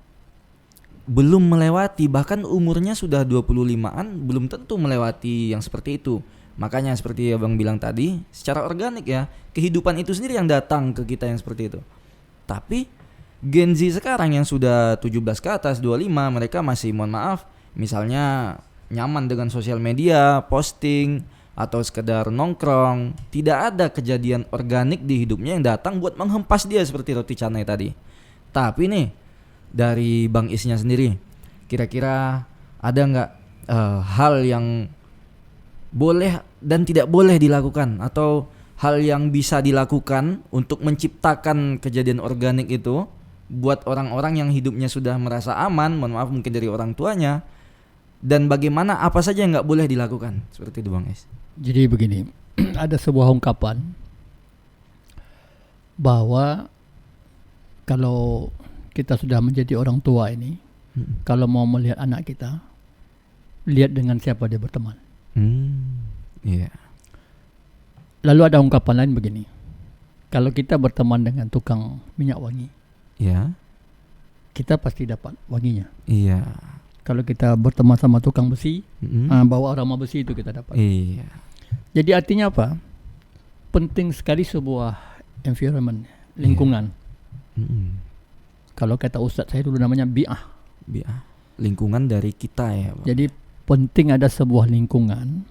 belum melewati, bahkan umurnya sudah 25-an belum tentu melewati yang seperti itu. Makanya seperti Abang bilang tadi, secara organik ya, kehidupan itu sendiri yang datang ke kita yang seperti itu. Tapi Gen Z sekarang yang sudah 17 ke atas, 25, mereka masih, mohon maaf, misalnya nyaman dengan sosial media, posting, atau sekedar nongkrong. Tidak ada kejadian organik di hidupnya yang datang buat menghempas dia seperti roti canai tadi. Tapi nih, dari Bang Isnya sendiri, kira-kira ada nggak hal yang boleh dan tidak boleh dilakukan, atau hal yang bisa dilakukan untuk menciptakan kejadian organik itu buat orang-orang yang hidupnya sudah merasa aman, mohon maaf mungkin dari orang tuanya, dan bagaimana apa saja yang nggak boleh dilakukan, seperti itu Bang Es. Jadi begini, ada sebuah ungkapan bahwa kalau kita sudah menjadi orang tua ini, kalau mau melihat anak kita, lihat dengan siapa dia berteman. Iya. Lalu ada ungkapan lain begini, kalau kita berteman dengan tukang minyak wangi, Iya. kita pasti dapat wanginya. Iya. Kalau kita berteman sama tukang besi, bawa aroma besi itu kita dapat. Iya. Jadi artinya apa? Penting sekali sebuah environment, lingkungan. Kalau kata ustaz saya dulu namanya bi'ah. Bi'ah. Lingkungan dari kita ya, Bang. Jadi penting ada sebuah lingkungan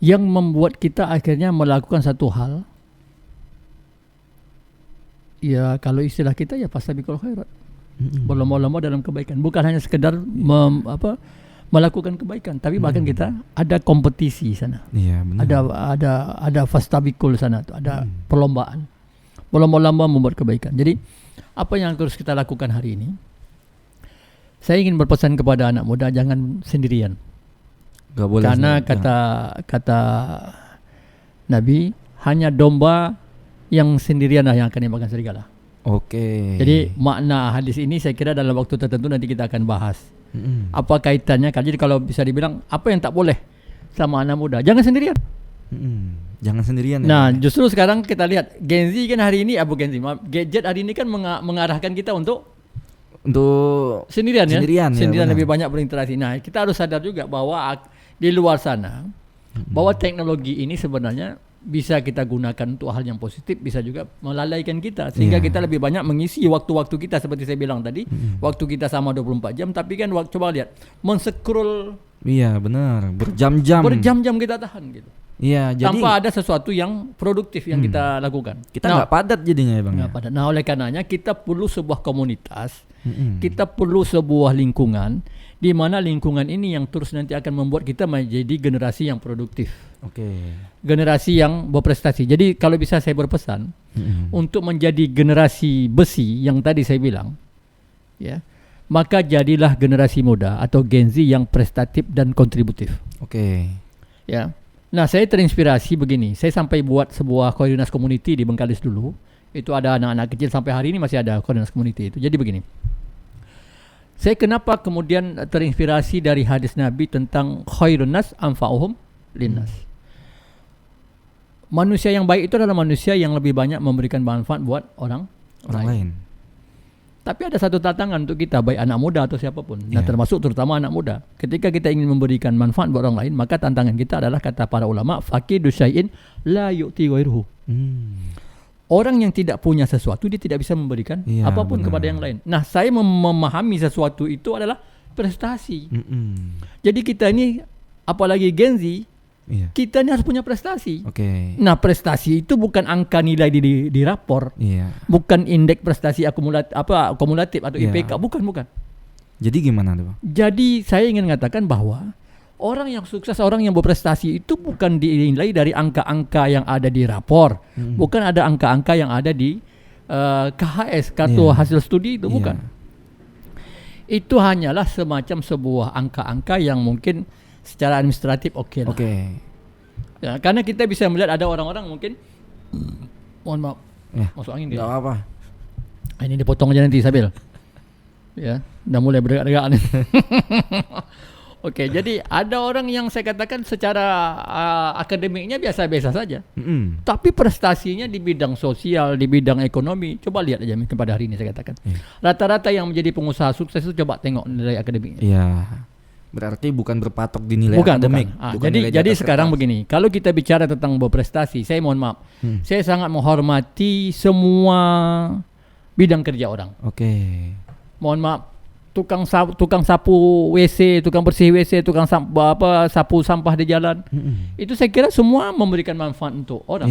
yang membuat kita akhirnya melakukan satu hal. Ya kalau istilah kita ya fastabiqul khairat. Berlomba-lomba dalam kebaikan. Bukan hanya sekedar melakukan kebaikan, tapi bahkan kita ada kompetisi sana. Iya, benar. Ada fastabiqul sana tuh, ada perlombaan. Berlomba-lomba membuat kebaikan. Jadi apa yang harus kita lakukan hari ini? Saya ingin berpesan kepada anak muda, jangan sendirian. Gak boleh. Karena kata Nabi, hanya domba yang sendirian lah yang akan dimakan serigala. Oke. Jadi makna hadis ini saya kira dalam waktu tertentu nanti kita akan bahas. Apa kaitannya? Jadi kalau bisa dibilang apa yang tak boleh sama anak muda, jangan sendirian. Jangan sendirian. Nah, justru sekarang kita lihat Gen Z kan hari ini, gadget hari ini kan mengarahkan kita untuk sendirian lebih banyak berinteraksi. Nah, kita harus sadar juga bahwa di luar sana bahwa teknologi ini sebenarnya bisa kita gunakan untuk hal yang positif, bisa juga melalaikan kita sehingga kita lebih banyak mengisi waktu-waktu kita seperti saya bilang tadi. Waktu kita sama 24 jam, tapi kan coba lihat men-scroll. Iya, benar. Berjam-jam kita tahan gitu. Iya, jadi tanpa ada sesuatu yang produktif yang kita lakukan. Kita nggak padat jadinya ya Bang. Nggak padat. Nah, oleh karenanya kita perlu sebuah komunitas, kita perlu sebuah lingkungan, di mana lingkungan ini yang terus nanti akan membuat kita menjadi generasi yang produktif. Generasi yang berprestasi. Jadi kalau bisa saya berpesan untuk menjadi generasi besi yang tadi saya bilang, ya, maka jadilah generasi muda atau Gen Z yang prestatif dan kontributif. Ya. Nah, saya terinspirasi begini. Saya sampai buat sebuah Khairunas Community di Bengkalis dulu. Itu ada anak-anak kecil, sampai hari ini masih ada Khairunas Community itu. Jadi begini. Saya kenapa kemudian terinspirasi dari hadis Nabi tentang Khairunas anfa'uhum linnas. Manusia yang baik itu adalah manusia yang lebih banyak memberikan manfaat buat orang lain. Tapi ada satu tantangan untuk kita, baik anak muda atau siapapun. Nah, termasuk terutama anak muda. Ketika kita ingin memberikan manfaat buat orang lain, maka tantangan kita adalah kata para ulama, faqidu syai'in la yu'ti ghairuhu. Orang yang tidak punya sesuatu, dia tidak bisa memberikan apapun kepada yang lain. Nah, saya memahami sesuatu itu adalah prestasi. Jadi kita ini, apalagi Gen Z, kita ini harus punya prestasi. Nah, prestasi itu bukan angka nilai di rapor, bukan indeks prestasi akumulatif atau IPK, bukan. Jadi gimana tuh Bang? Jadi saya ingin mengatakan bahwa orang yang sukses, orang yang berprestasi itu bukan dinilai dari angka-angka yang ada di rapor, bukan ada angka-angka yang ada di KHS, kartu hasil studi itu, bukan. Itu hanyalah semacam sebuah angka-angka yang mungkin secara administratif oke lah. Ya, karena kita bisa melihat ada orang-orang mungkin, mohon maaf, masuk angin dia. Gak apa-apa. Ini dipotong aja nanti Sabil. Ya, udah mulai berderak-derak nih. Jadi ada orang yang saya katakan secara akademiknya biasa-biasa saja, tapi prestasinya di bidang sosial, di bidang ekonomi, coba lihat aja pada hari ini saya katakan. Rata-rata yang menjadi pengusaha sukses itu coba tengok nilai akademiknya. Berarti bukan berpatok di nilai akademik. Jadi sekarang begini, kalau kita bicara tentang berprestasi, saya mohon maaf, saya sangat menghormati semua bidang kerja orang. Mohon maaf, tukang sapu WC, tukang bersih WC, tukang sapu sampah di jalan, itu saya kira semua memberikan manfaat untuk orang.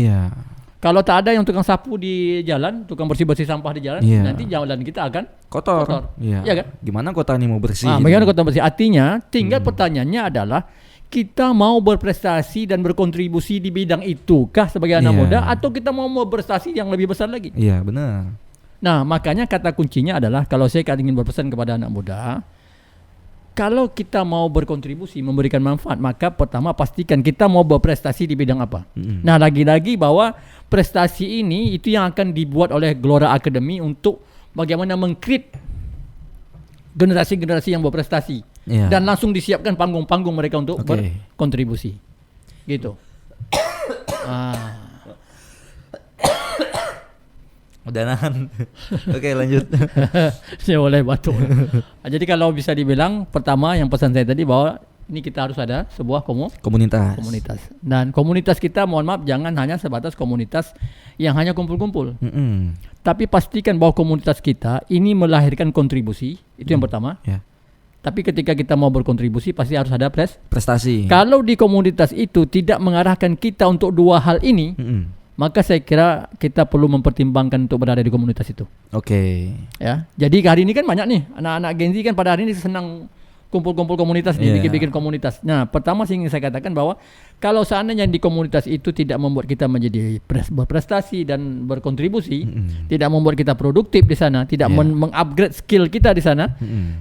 Kalau tak ada yang tukang sapu di jalan, tukang bersih-bersih sampah di jalan, nanti jalan kita akan kotor. Iya kan? Gimana kota ini mau bersih? Bagaimana kota bersih? Artinya tinggal pertanyaannya adalah kita mau berprestasi dan berkontribusi di bidang itu kah sebagai anak muda, atau kita mau berprestasi yang lebih besar lagi? Iya, benar. Nah, makanya kata kuncinya adalah, kalau saya ingin berpesan kepada anak muda, kalau kita mau berkontribusi, memberikan manfaat, maka pertama pastikan kita mau berprestasi di bidang apa. Nah, lagi-lagi bahwa prestasi ini itu yang akan dibuat oleh Gelora Academy untuk bagaimana meng-create generasi-generasi yang berprestasi. Dan langsung disiapkan panggung-panggung mereka untuk berkontribusi. Gitu. Udah nahan. Oke, lanjut. Saya boleh batuk. Jadi kalau bisa dibilang, pertama yang pesan saya tadi bahwa ini kita harus ada sebuah komunitas. Dan komunitas kita, mohon maaf, jangan hanya sebatas komunitas yang hanya kumpul-kumpul. Tapi pastikan bahwa komunitas kita ini melahirkan kontribusi. Itu yang pertama. Tapi ketika kita mau berkontribusi, pasti harus ada prestasi. Kalau di komunitas itu tidak mengarahkan kita untuk dua hal ini, maka saya kira kita perlu mempertimbangkan untuk berada di komunitas itu. Ya, jadi hari ini kan banyak nih anak-anak Gen Z kan pada hari ini senang kumpul-kumpul komunitas, bikin komunitas. Nah, pertama sih ingin saya katakan bahwa kalau seandainya di komunitas itu tidak membuat kita menjadi berprestasi dan berkontribusi, tidak membuat kita produktif di sana, tidak mengupgrade skill kita di sana,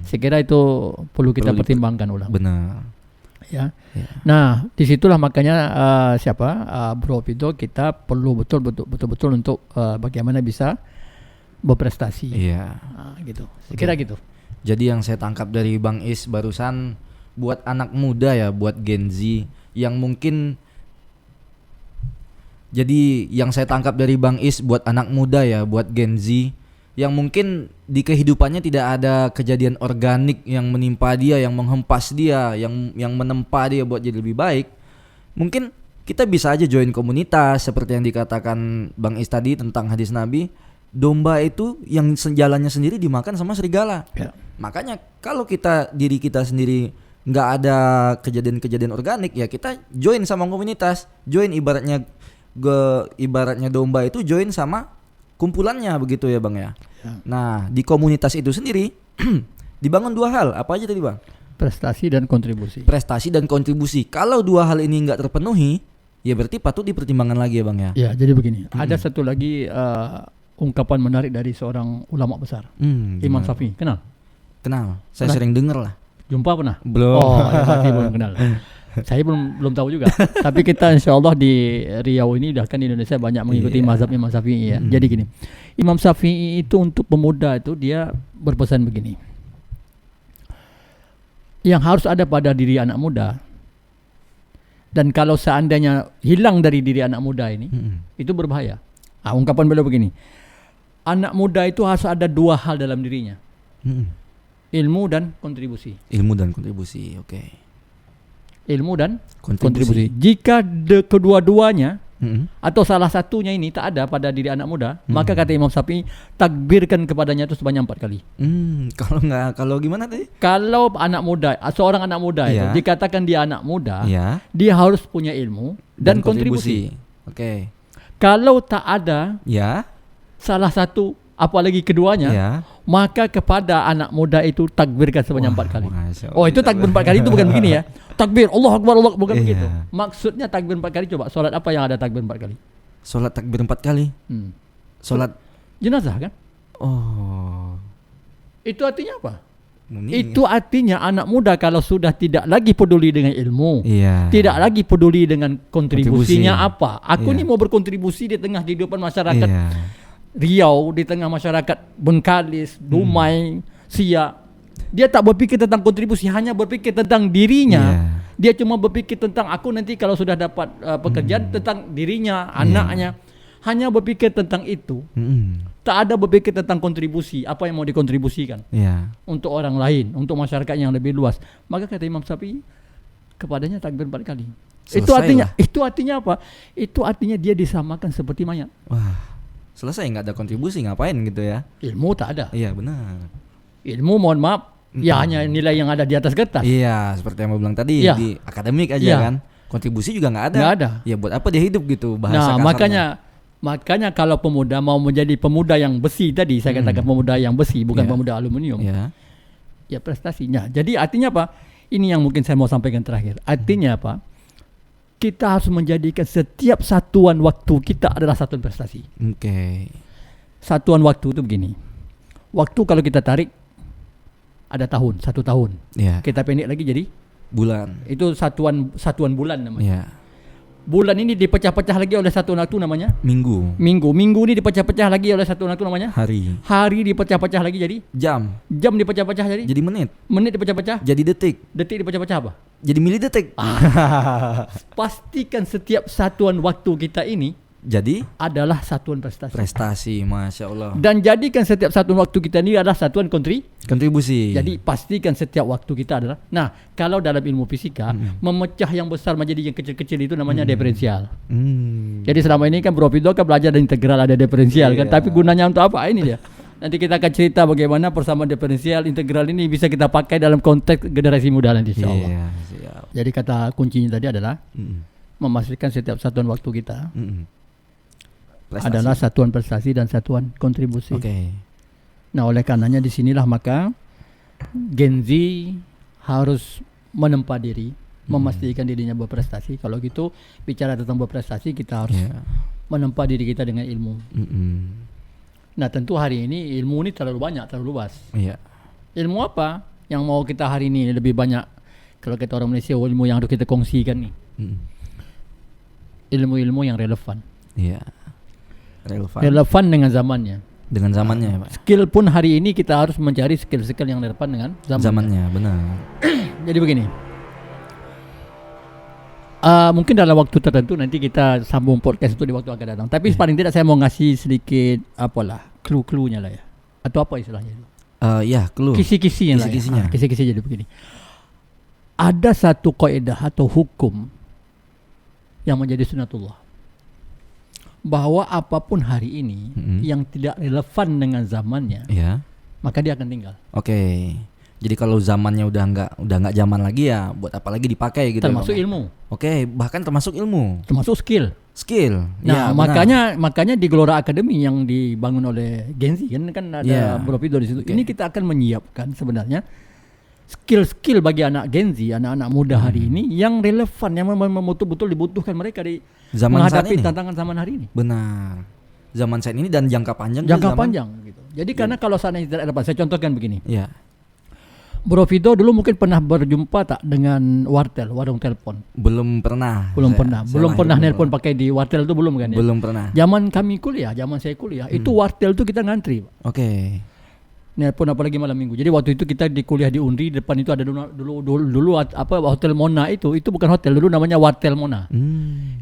saya kira itu perlu kita pertimbangkan ulang. Benar. Ya. Nah, disitulah makanya Bro Fido, kita perlu betul-betul untuk bagaimana bisa berprestasi. Gitu. Saya kira gitu. Jadi yang saya tangkap dari Bang Is barusan, buat anak muda ya, buat Gen Z yang mungkin, jadi yang saya tangkap dari Bang Is buat anak muda ya, buat Gen Z yang mungkin di kehidupannya tidak ada kejadian organik yang menimpa dia, yang menghempas dia, yang menempa dia buat jadi lebih baik. Mungkin kita bisa aja join komunitas seperti yang dikatakan Bang Is tadi tentang hadis Nabi. Domba itu yang jalannya sendiri dimakan sama serigala. Makanya kalau diri kita sendiri nggak ada kejadian-kejadian organik, ya kita join sama komunitas. Join ibaratnya domba itu join sama kumpulannya, begitu ya Bang ya. Nah, di komunitas itu sendiri dibangun dua hal. Apa aja tadi Bang? Prestasi dan kontribusi. Kalau dua hal ini nggak terpenuhi, ya berarti patut dipertimbangkan lagi ya Bang ya. Ya, jadi begini. Ada satu lagi ungkapan menarik dari seorang ulama besar, Imam Syafi'i. Kenal? Saya sering dengar lah. Jumpa pernah? Belum. Syafi'i belum kenal. Saya belum tahu juga. Tapi kita insyaallah di Riau ini, bahkan di Indonesia banyak mengikuti mazhab Imam Syafi'i ya. Jadi gini, Imam Syafi'i itu untuk pemuda itu dia berpesan begini. Yang harus ada pada diri anak muda, dan kalau seandainya hilang dari diri anak muda ini, itu berbahaya. Ungkapan beliau begini. Anak muda itu harus ada dua hal dalam dirinya. Ilmu dan kontribusi. Oke. Ilmu dan kontribusi. Jika kedua-duanya atau salah satunya ini tak ada pada diri anak muda, maka kata Imam Syafi'i, takbirkan kepadanya itu sebanyak 4 kali. Kalau gimana tadi? Kalau seorang anak muda itu dikatakan dia anak muda, dia harus punya ilmu dan kontribusi. Oke. Kalau tak ada salah satu apalagi keduanya, maka kepada anak muda itu takbirkan sebanyak 4 kali. Itu takbir 4 kali itu bukan begini ya. Takbir Allahu Akbar, bukan begitu. Maksudnya takbir 4 kali, coba solat apa yang ada takbir 4 kali? Solat takbir 4 kali. Solat jenazah kan? Itu artinya apa? Itu artinya anak muda kalau sudah tidak lagi peduli dengan ilmu, tidak lagi peduli dengan kontribusinya apa. Aku ini mau berkontribusi di tengah kehidupan masyarakat Riau, di tengah masyarakat Bengkalis, Dumai, Siak. Dia tak berpikir tentang kontribusi, hanya berpikir tentang dirinya. Dia cuma berpikir tentang aku nanti kalau sudah dapat pekerjaan, tentang dirinya, anaknya. Hanya berpikir tentang itu. Tak ada berpikir tentang kontribusi, apa yang mau dikontribusikan untuk orang lain, untuk masyarakat yang lebih luas. Maka kata Imam Syafi'i, kepadanya takbir 4 kali. Itu artinya apa? Itu artinya dia disamakan seperti mayat. Selesai, nggak ada kontribusi, ngapain gitu ya? Ilmu tak ada. Iya benar. Ilmu mohon maaf, hanya nilai yang ada di atas kertas. Iya, seperti yang mau bilang tadi, di akademik aja kan. Kontribusi juga nggak ada. Nggak ada. Ya buat apa dia hidup gitu, bahasa kasarnya. Makanya kalau pemuda mau menjadi pemuda yang besi tadi, saya katakan pemuda yang besi, bukan pemuda aluminium. Ya prestasinya. Jadi artinya apa? Ini yang mungkin saya mau sampaikan terakhir. Artinya apa? Kita harus menjadikan setiap satuan waktu kita adalah satuan prestasi. Oke. Satuan waktu itu begini. Waktu kalau kita tarik ada tahun, 1 tahun. Ya. Kita pendek lagi jadi Bulan. itu satuan bulan namanya. Ya. Bulan ini dipecah-pecah lagi oleh satuan waktu namanya Minggu. minggu ini dipecah-pecah lagi oleh satuan waktu namanya Hari. hari, dipecah-pecah lagi jadi Jam. jam, dipecah-pecah jadi Jadi menit. menit, dipecah-pecah Jadi detik. detik, dipecah-pecah apa? Jadi milidetik. Pastikan setiap satuan waktu kita ini Jadi adalah satuan prestasi. prestasi, Masya Allah. Dan jadikan setiap satuan waktu kita ini adalah satuan Kontribusi. Jadi pastikan setiap waktu kita adalah. Nah, kalau dalam ilmu fisika, memecah yang besar menjadi yang kecil-kecil itu namanya diferensial. Jadi selama ini kan Bro Fido kan belajar ada integral, ada diferensial kan. Tapi gunanya untuk apa? Ini dia. Nanti kita akan cerita bagaimana persamaan diferensial integral ini bisa kita pakai dalam konteks generasi muda nanti insyaallah. Iya, siap. Jadi kata kuncinya tadi adalah memastikan setiap satuan waktu kita Prestasi. adalah satuan prestasi dan satuan kontribusi. Oke. Nah, oleh karenanya di sinilah maka Gen Z harus menempa diri, memastikan dirinya berprestasi. Kalau gitu bicara tentang berprestasi, kita harus menempa diri kita dengan ilmu. Nah, tentu hari ini ilmu ini terlalu banyak, terlalu luas. Iya. Ilmu apa yang mau kita hari ini lebih banyak? Kalau kita orang Malaysia, ilmu yang harus kita kongsikan nih. Ilmu-ilmu yang relevan. Iya. Relevan. Relevan dengan zamannya. Dengan zamannya ya, Pak. Skill pun hari ini kita harus mencari skill-skill yang relevan dengan Zamannya, benar. Jadi begini. Mungkin dalam waktu tertentu nanti kita sambung podcast itu di waktu akan datang. Tapi paling tidak saya mau ngasih sedikit clue-cluenya lah ya. Atau apa istilahnya itu? Ya, clue. Kisi-kisinya lah. Kisi-kisinya. Kisi-kisi jadi begini. Ada satu kaidah atau hukum yang menjadi sunatullah. Bahwa apapun hari ini yang tidak relevan dengan zamannya, maka dia akan tinggal. Oke. Jadi kalau zamannya udah nggak zaman lagi ya, buat apa lagi dipakai gitu. Termasuk ya, ilmu. Oke, bahkan termasuk ilmu. Termasuk skill. Skill. Nah, ya, makanya di Gelora Academy yang dibangun oleh Gen Z kan ada Bro Fido di situ. Ini kita akan menyiapkan sebenarnya skill-skill bagi anak Gen Z, anak-anak muda hari ini yang relevan, yang betul-betul dibutuhkan mereka di zaman menghadapi saat ini. tantangan zaman hari ini. Benar. Zaman saat ini dan jangka panjang. Jangka panjang gitu. Jadi karena kalau seandainya tidak relevan, saya contohkan begini. Iya. Bro Fido dulu mungkin pernah berjumpa tak dengan wartel, warung telepon? Belum pernah. Belum pernah nelpon pakai di wartel itu belum kan ya? Belum pernah. Zaman saya kuliah, itu wartel itu kita ngantri, Pak. Oke. Nelpon apalagi malam minggu. Jadi waktu itu kita di kuliah di Unri, depan itu ada dulu apa hotel Mona itu bukan hotel dulu, namanya wartel Mona.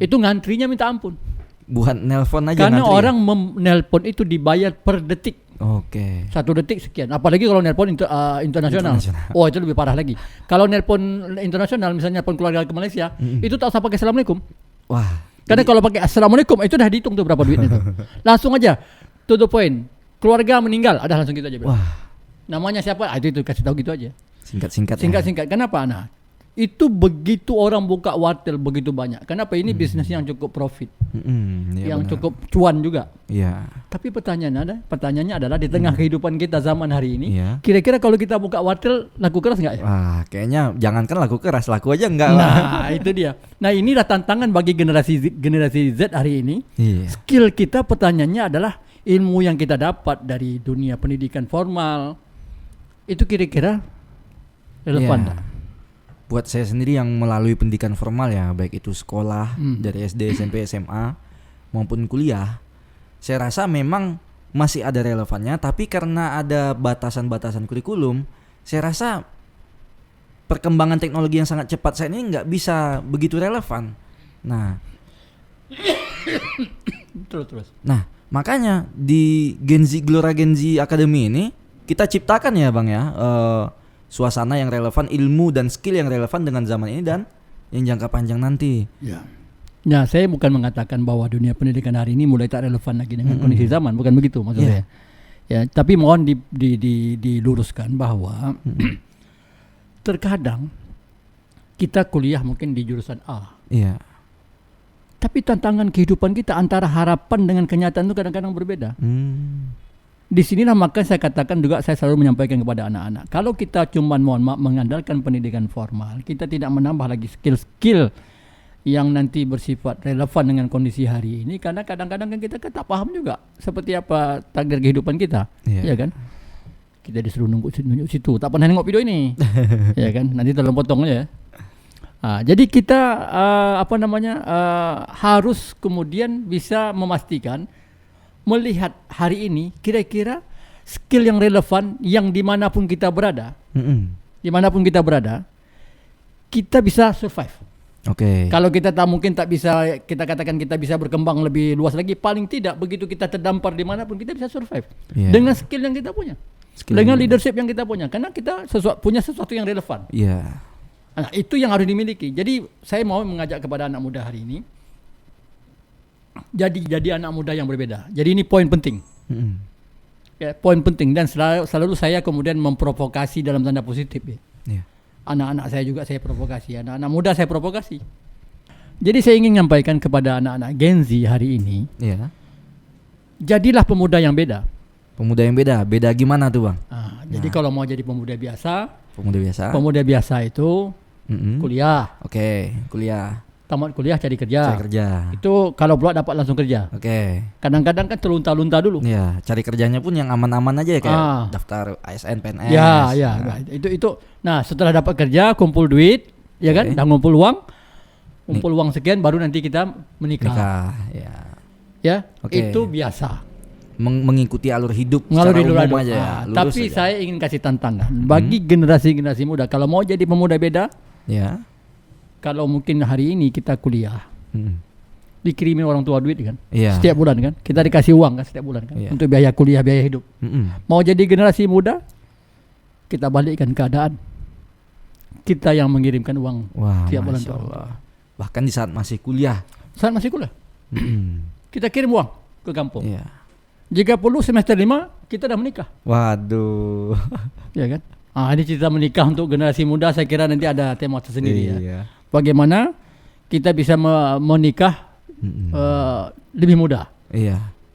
Itu ngantrinya minta ampun. Buat nelpon aja. Karena ngantri. orang nelpon itu dibayar per detik. Oke. 1 detik sekian. Apalagi kalau nelpon internasional. Oh, itu lebih parah lagi. Kalau nelpon internasional, misalnya nelpon keluarga ke Malaysia, itu tak usah pakai assalamualaikum. Wah. Karena kalau pakai assalamualaikum itu udah dihitung tuh berapa duitnya tuh. Langsung aja to the point. Keluarga meninggal, ada langsung gitu aja. Wah. Namanya siapa? Itu kasih tahu gitu aja. Singkat-singkat. Singkat-singkat. Kenapa? Nah, itu begitu orang buka wartel begitu banyak. Kenapa? Ini bisnis yang cukup profit, yang benar. Cukup cuan juga. Iya. Tapi pertanyaannya adalah di tengah kehidupan kita zaman hari ini, kira-kira kalau kita buka wartel laku keras nggak ya? Wah, kayaknya jangankan laku keras, laku aja enggak lah. Nah, itu dia. Nah, inilah tantangan bagi generasi Z hari ini. Skill kita, pertanyaannya adalah ilmu yang kita dapat dari dunia pendidikan formal itu kira-kira relevan tak? Buat saya sendiri yang melalui pendidikan formal ya, baik itu sekolah dari SD, SMP, SMA maupun kuliah, saya rasa memang masih ada relevannya, tapi karena ada batasan-batasan kurikulum, saya rasa perkembangan teknologi yang sangat cepat saat ini nggak bisa begitu relevan. Nah, terus. Nah, makanya di Gelora Gen Z Academy ini kita ciptakan ya Bang ya, suasana yang relevan, ilmu dan skill yang relevan dengan zaman ini dan yang jangka panjang nanti. Ya. Nah, saya bukan mengatakan bahwa dunia pendidikan hari ini mulai tak relevan lagi dengan kondisi zaman, bukan begitu maksud saya. Ya, tapi mohon diluruskan bahwa terkadang kita kuliah mungkin di jurusan A. Iya. Tapi tantangan kehidupan kita antara harapan dengan kenyataan itu kadang-kadang berbeda. Di sinilah maka saya katakan juga, saya selalu menyampaikan kepada anak-anak, kalau kita cuma mohon maaf mengandalkan pendidikan formal, kita tidak menambah lagi skill-skill yang nanti bersifat relevan dengan kondisi hari ini, karena kadang-kadang kan kita tak paham juga seperti apa takdir kehidupan kita, ya kan? Kita disuruh nunggu situ, tak pernah nengok video ini, ya kan? Nanti tolong potong aja. Jadi kita harus kemudian bisa memastikan, melihat hari ini kira-kira skill yang relevan yang dimanapun kita berada, dimanapun kita berada, kita bisa survive. Kalau kita tak bisa, kita katakan kita bisa berkembang lebih luas lagi, paling tidak begitu kita terdampar dimanapun kita bisa survive dengan skill yang kita punya, dengan leadership yang kita punya, karena kita punya sesuatu yang relevan. Nah, itu yang harus dimiliki. Jadi saya mau mengajak kepada anak muda hari ini, jadi anak muda yang berbeda. Jadi ini poin penting. Ya, poin penting, dan selalu saya kemudian memprovokasi dalam tanda positif. Anak-anak saya juga saya provokasi, anak-anak muda saya provokasi. Jadi saya ingin menyampaikan kepada anak-anak Gen Z hari ini, jadilah pemuda yang beda. Pemuda yang beda. Beda gimana tuh, Bang? Jadi kalau mau jadi pemuda biasa itu kuliah. Kuliah. Tamat kuliah cari kerja. Itu kalau pula dapat langsung kerja. Kadang-kadang kan terlunta-lunta dulu. Cari kerjanya pun yang aman-aman aja ya, kayak daftar ASN, PNS. Itu. Nah, setelah dapat kerja, kumpul duit, ya kan? Dah ngumpul uang sekian, baru nanti kita menikah. Itu biasa. Mengikuti alur hidup secara umum aja ya. Tapi saya ingin kasih tantangan bagi generasi muda, kalau mau jadi pemuda beda. Kalau mungkin hari ini kita kuliah, dikirimin orang tua duit kan, setiap bulan kan, kita dikasih uang kan setiap bulan kan, untuk biaya kuliah, biaya hidup. Mau jadi generasi muda, kita balikkan keadaan, kita yang mengirimkan uang setiap bulan. Bahkan di saat masih kuliah. Kita kirim uang ke kampung. Jika perlu semester 5 kita dah menikah. Waduh. Ya kan? Ini cerita menikah untuk generasi muda, saya kira nanti ada tema tersendiri ya. Bagaimana kita bisa menikah lebih mudah.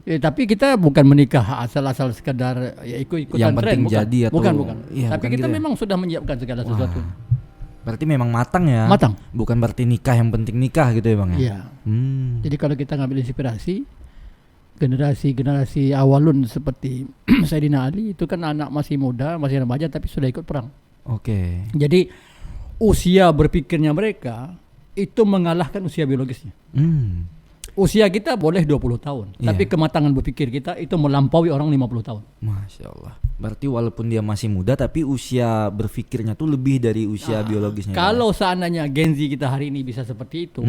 Tapi kita bukan menikah asal-asal sekadar ikut-ikutan yang tren. Penting jadi atau bukan. Tapi bukan kita memang sudah menyiapkan segala sesuatu. Berarti memang matang ya. Bukan berarti nikah yang penting nikah gitu ya, Bang ya. Jadi kalau kita ngambil inspirasi generasi awalun seperti Sayyidina Ali, itu kan anak masih muda, masih remaja, tapi sudah ikut perang. Jadi usia berpikirnya mereka itu mengalahkan usia biologisnya. Usia kita boleh 20 tahun, tapi kematangan berpikir kita itu melampaui orang 50 tahun. Masya Allah. Berarti walaupun dia masih muda, tapi usia berpikirnya tuh lebih dari usia biologisnya. Kalau seandainya Gen Z kita hari ini bisa seperti itu,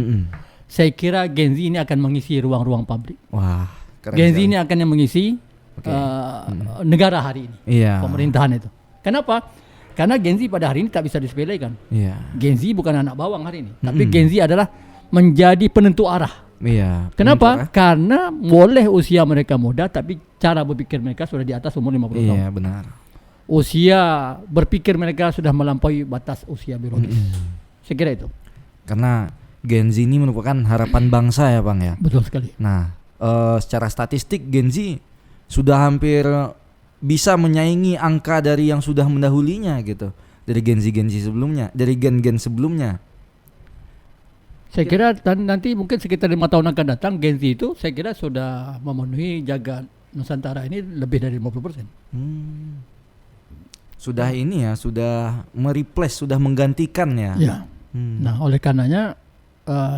saya kira Gen Z ini akan mengisi ruang-ruang publik. Gen Z ini akan yang mengisi negara hari ini, pemerintahan itu. Kenapa? Karena Gen Z pada hari ini tak bisa disepelekan. Gen Z bukan anak bawang hari ini, tapi Gen Z adalah menjadi penentu arah. Kenapa? Karena boleh usia mereka muda, tapi cara berpikir mereka sudah di atas umur 50 tahun. Benar. Usia berpikir mereka sudah melampaui batas usia biologis. Saya kira itu. Karena Gen Z ini merupakan harapan bangsa ya, Bang ya. Betul sekali. Nah, secara statistik Gen Z sudah hampir bisa menyaingi angka dari yang sudah mendahulinya gitu, dari Gen Z sebelumnya, dari gen-gen sebelumnya. Saya kira nanti mungkin sekitar 5 tahun akan datang, Gen Z itu saya kira sudah memenuhi jagat Nusantara ini lebih dari 50%. Sudah ini ya, sudah mereplace, sudah menggantikan ya. Nah, oleh karenanya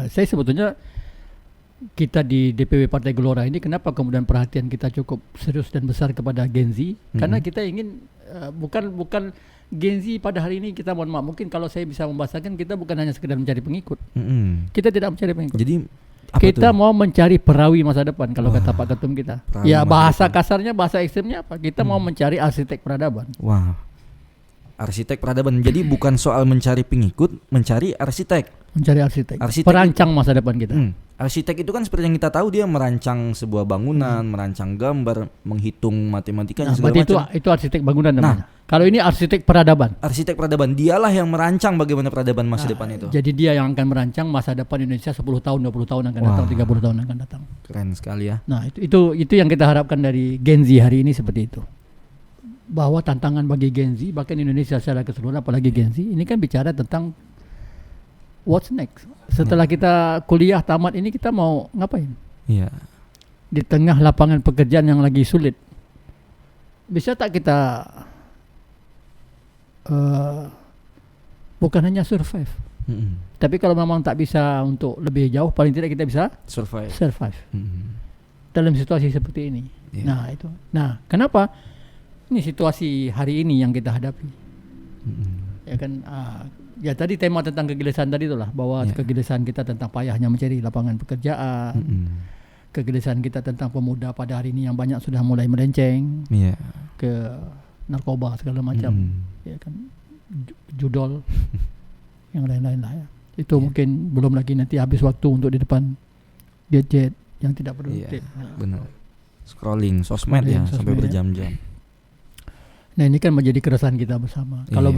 saya sebetulnya kita di DPW Partai Gelora ini, kenapa kemudian perhatian kita cukup serius dan besar kepada Gen Z? Karena kita ingin bukan Gen Z pada hari ini, kita mohon maaf, mungkin kalau saya bisa membahasakan, kita bukan hanya sekedar mencari pengikut. Kita tidak mencari pengikut. Jadi kita mau mencari perawi masa depan, kalau kata Pak Ketum kita. Ya bahasa kasarnya, bahasa ekstrimnya apa? Kita mau mencari arsitek peradaban. Arsitek peradaban. Jadi bukan soal mencari pengikut, mencari arsitek. Perancang masa depan kita. Arsitek itu kan seperti yang kita tahu, dia merancang sebuah bangunan, merancang gambar, menghitung matematikanya segala macam. Itu arsitek bangunan namanya. Kalau ini arsitek peradaban. Arsitek peradaban, dialah yang merancang bagaimana peradaban masa depan itu. Jadi dia yang akan merancang masa depan Indonesia 10 tahun, 20 tahun akan datang, 30 tahun akan datang. Keren sekali ya. Nah, itu yang kita harapkan dari Gen Z hari ini seperti itu. Bahwa tantangan bagi Gen Z, bahkan Indonesia secara keseluruhan apalagi Gen Z, ini kan bicara tentang what's next. Setelah kita kuliah tamat ini kita mau ngapain? Iya. Di tengah lapangan pekerjaan yang lagi sulit. Bisa tak kita bukan hanya survive, tapi kalau memang tak bisa untuk lebih jauh, paling tidak kita bisa survive dalam situasi seperti ini. Nah itu. Nah kenapa? Ini situasi hari ini yang kita hadapi. Ya kan? Ya tadi tema tentang kegelisahan tadi itulah, bahwa kegelisahan kita tentang payahnya mencari lapangan pekerjaan, kegelisahan kita tentang pemuda pada hari ini yang banyak sudah mulai melenceng ke narkoba segala macam, ya kan, judol, yang lain-lain lah ya. Itu mungkin belum lagi nanti habis waktu untuk di depan gadget yang tidak produktif. Benar. Scrolling sosmed sampai berjam-jam. Nah ini kan menjadi keresahan kita bersama. Kalau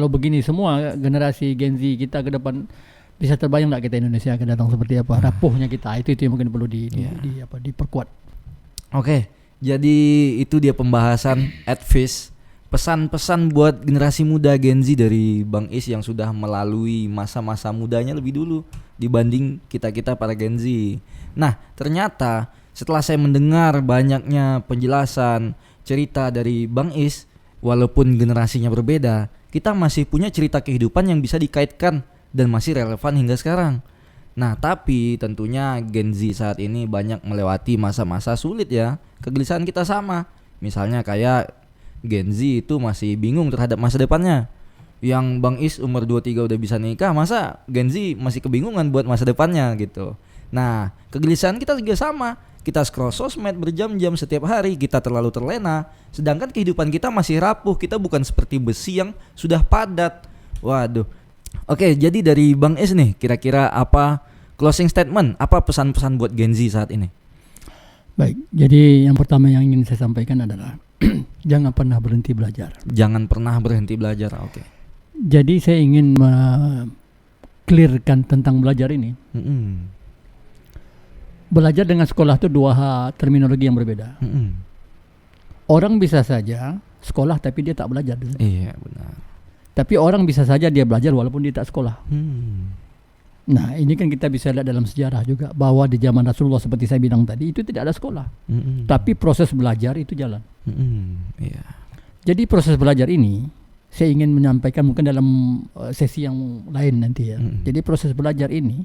begini semua generasi Gen Z kita ke depan, bisa terbayang nggak kita Indonesia akan datang seperti apa? Rapuhnya kita itu yang mungkin perlu diperkuat. Oke. Jadi itu dia pembahasan advice, pesan-pesan buat generasi muda Gen Z dari Bang Is yang sudah melalui masa-masa mudanya lebih dulu dibanding kita-kita para Gen Z. Nah, ternyata setelah saya mendengar banyaknya penjelasan, cerita dari Bang Is, walaupun generasinya berbeda, kita masih punya cerita kehidupan yang bisa dikaitkan dan masih relevan hingga sekarang. Nah, tapi tentunya Gen Z saat ini banyak melewati masa-masa sulit ya. Kegelisahan kita sama. Misalnya kayak Gen Z itu masih bingung terhadap masa depannya. Yang Bang Is umur 23 udah bisa nikah, masa Gen Z masih kebingungan buat masa depannya gitu. Nah, kegelisahan kita juga sama. Kita scroll sosmed berjam-jam setiap hari, kita terlalu terlena. Sedangkan kehidupan kita masih rapuh, kita bukan seperti besi yang sudah padat. Waduh. Oke, jadi dari Bang Is nih, kira-kira apa closing statement, apa pesan-pesan buat Gen Z saat ini? Baik, jadi yang pertama yang ingin saya sampaikan adalah jangan pernah berhenti belajar. Jangan pernah berhenti belajar, oke. Jadi saya ingin clearkan tentang belajar ini. Belajar dengan sekolah itu dua terminologi yang berbeda. Orang bisa saja sekolah tapi dia tak belajar. Iya, benar. Tapi orang bisa saja dia belajar walaupun dia tak sekolah. Nah ini kan kita bisa lihat dalam sejarah juga, bahwa di zaman Rasulullah seperti saya bilang tadi, itu tidak ada sekolah. Tapi proses belajar itu jalan. Jadi proses belajar ini saya ingin menyampaikan mungkin dalam sesi yang lain nanti ya. Jadi proses belajar ini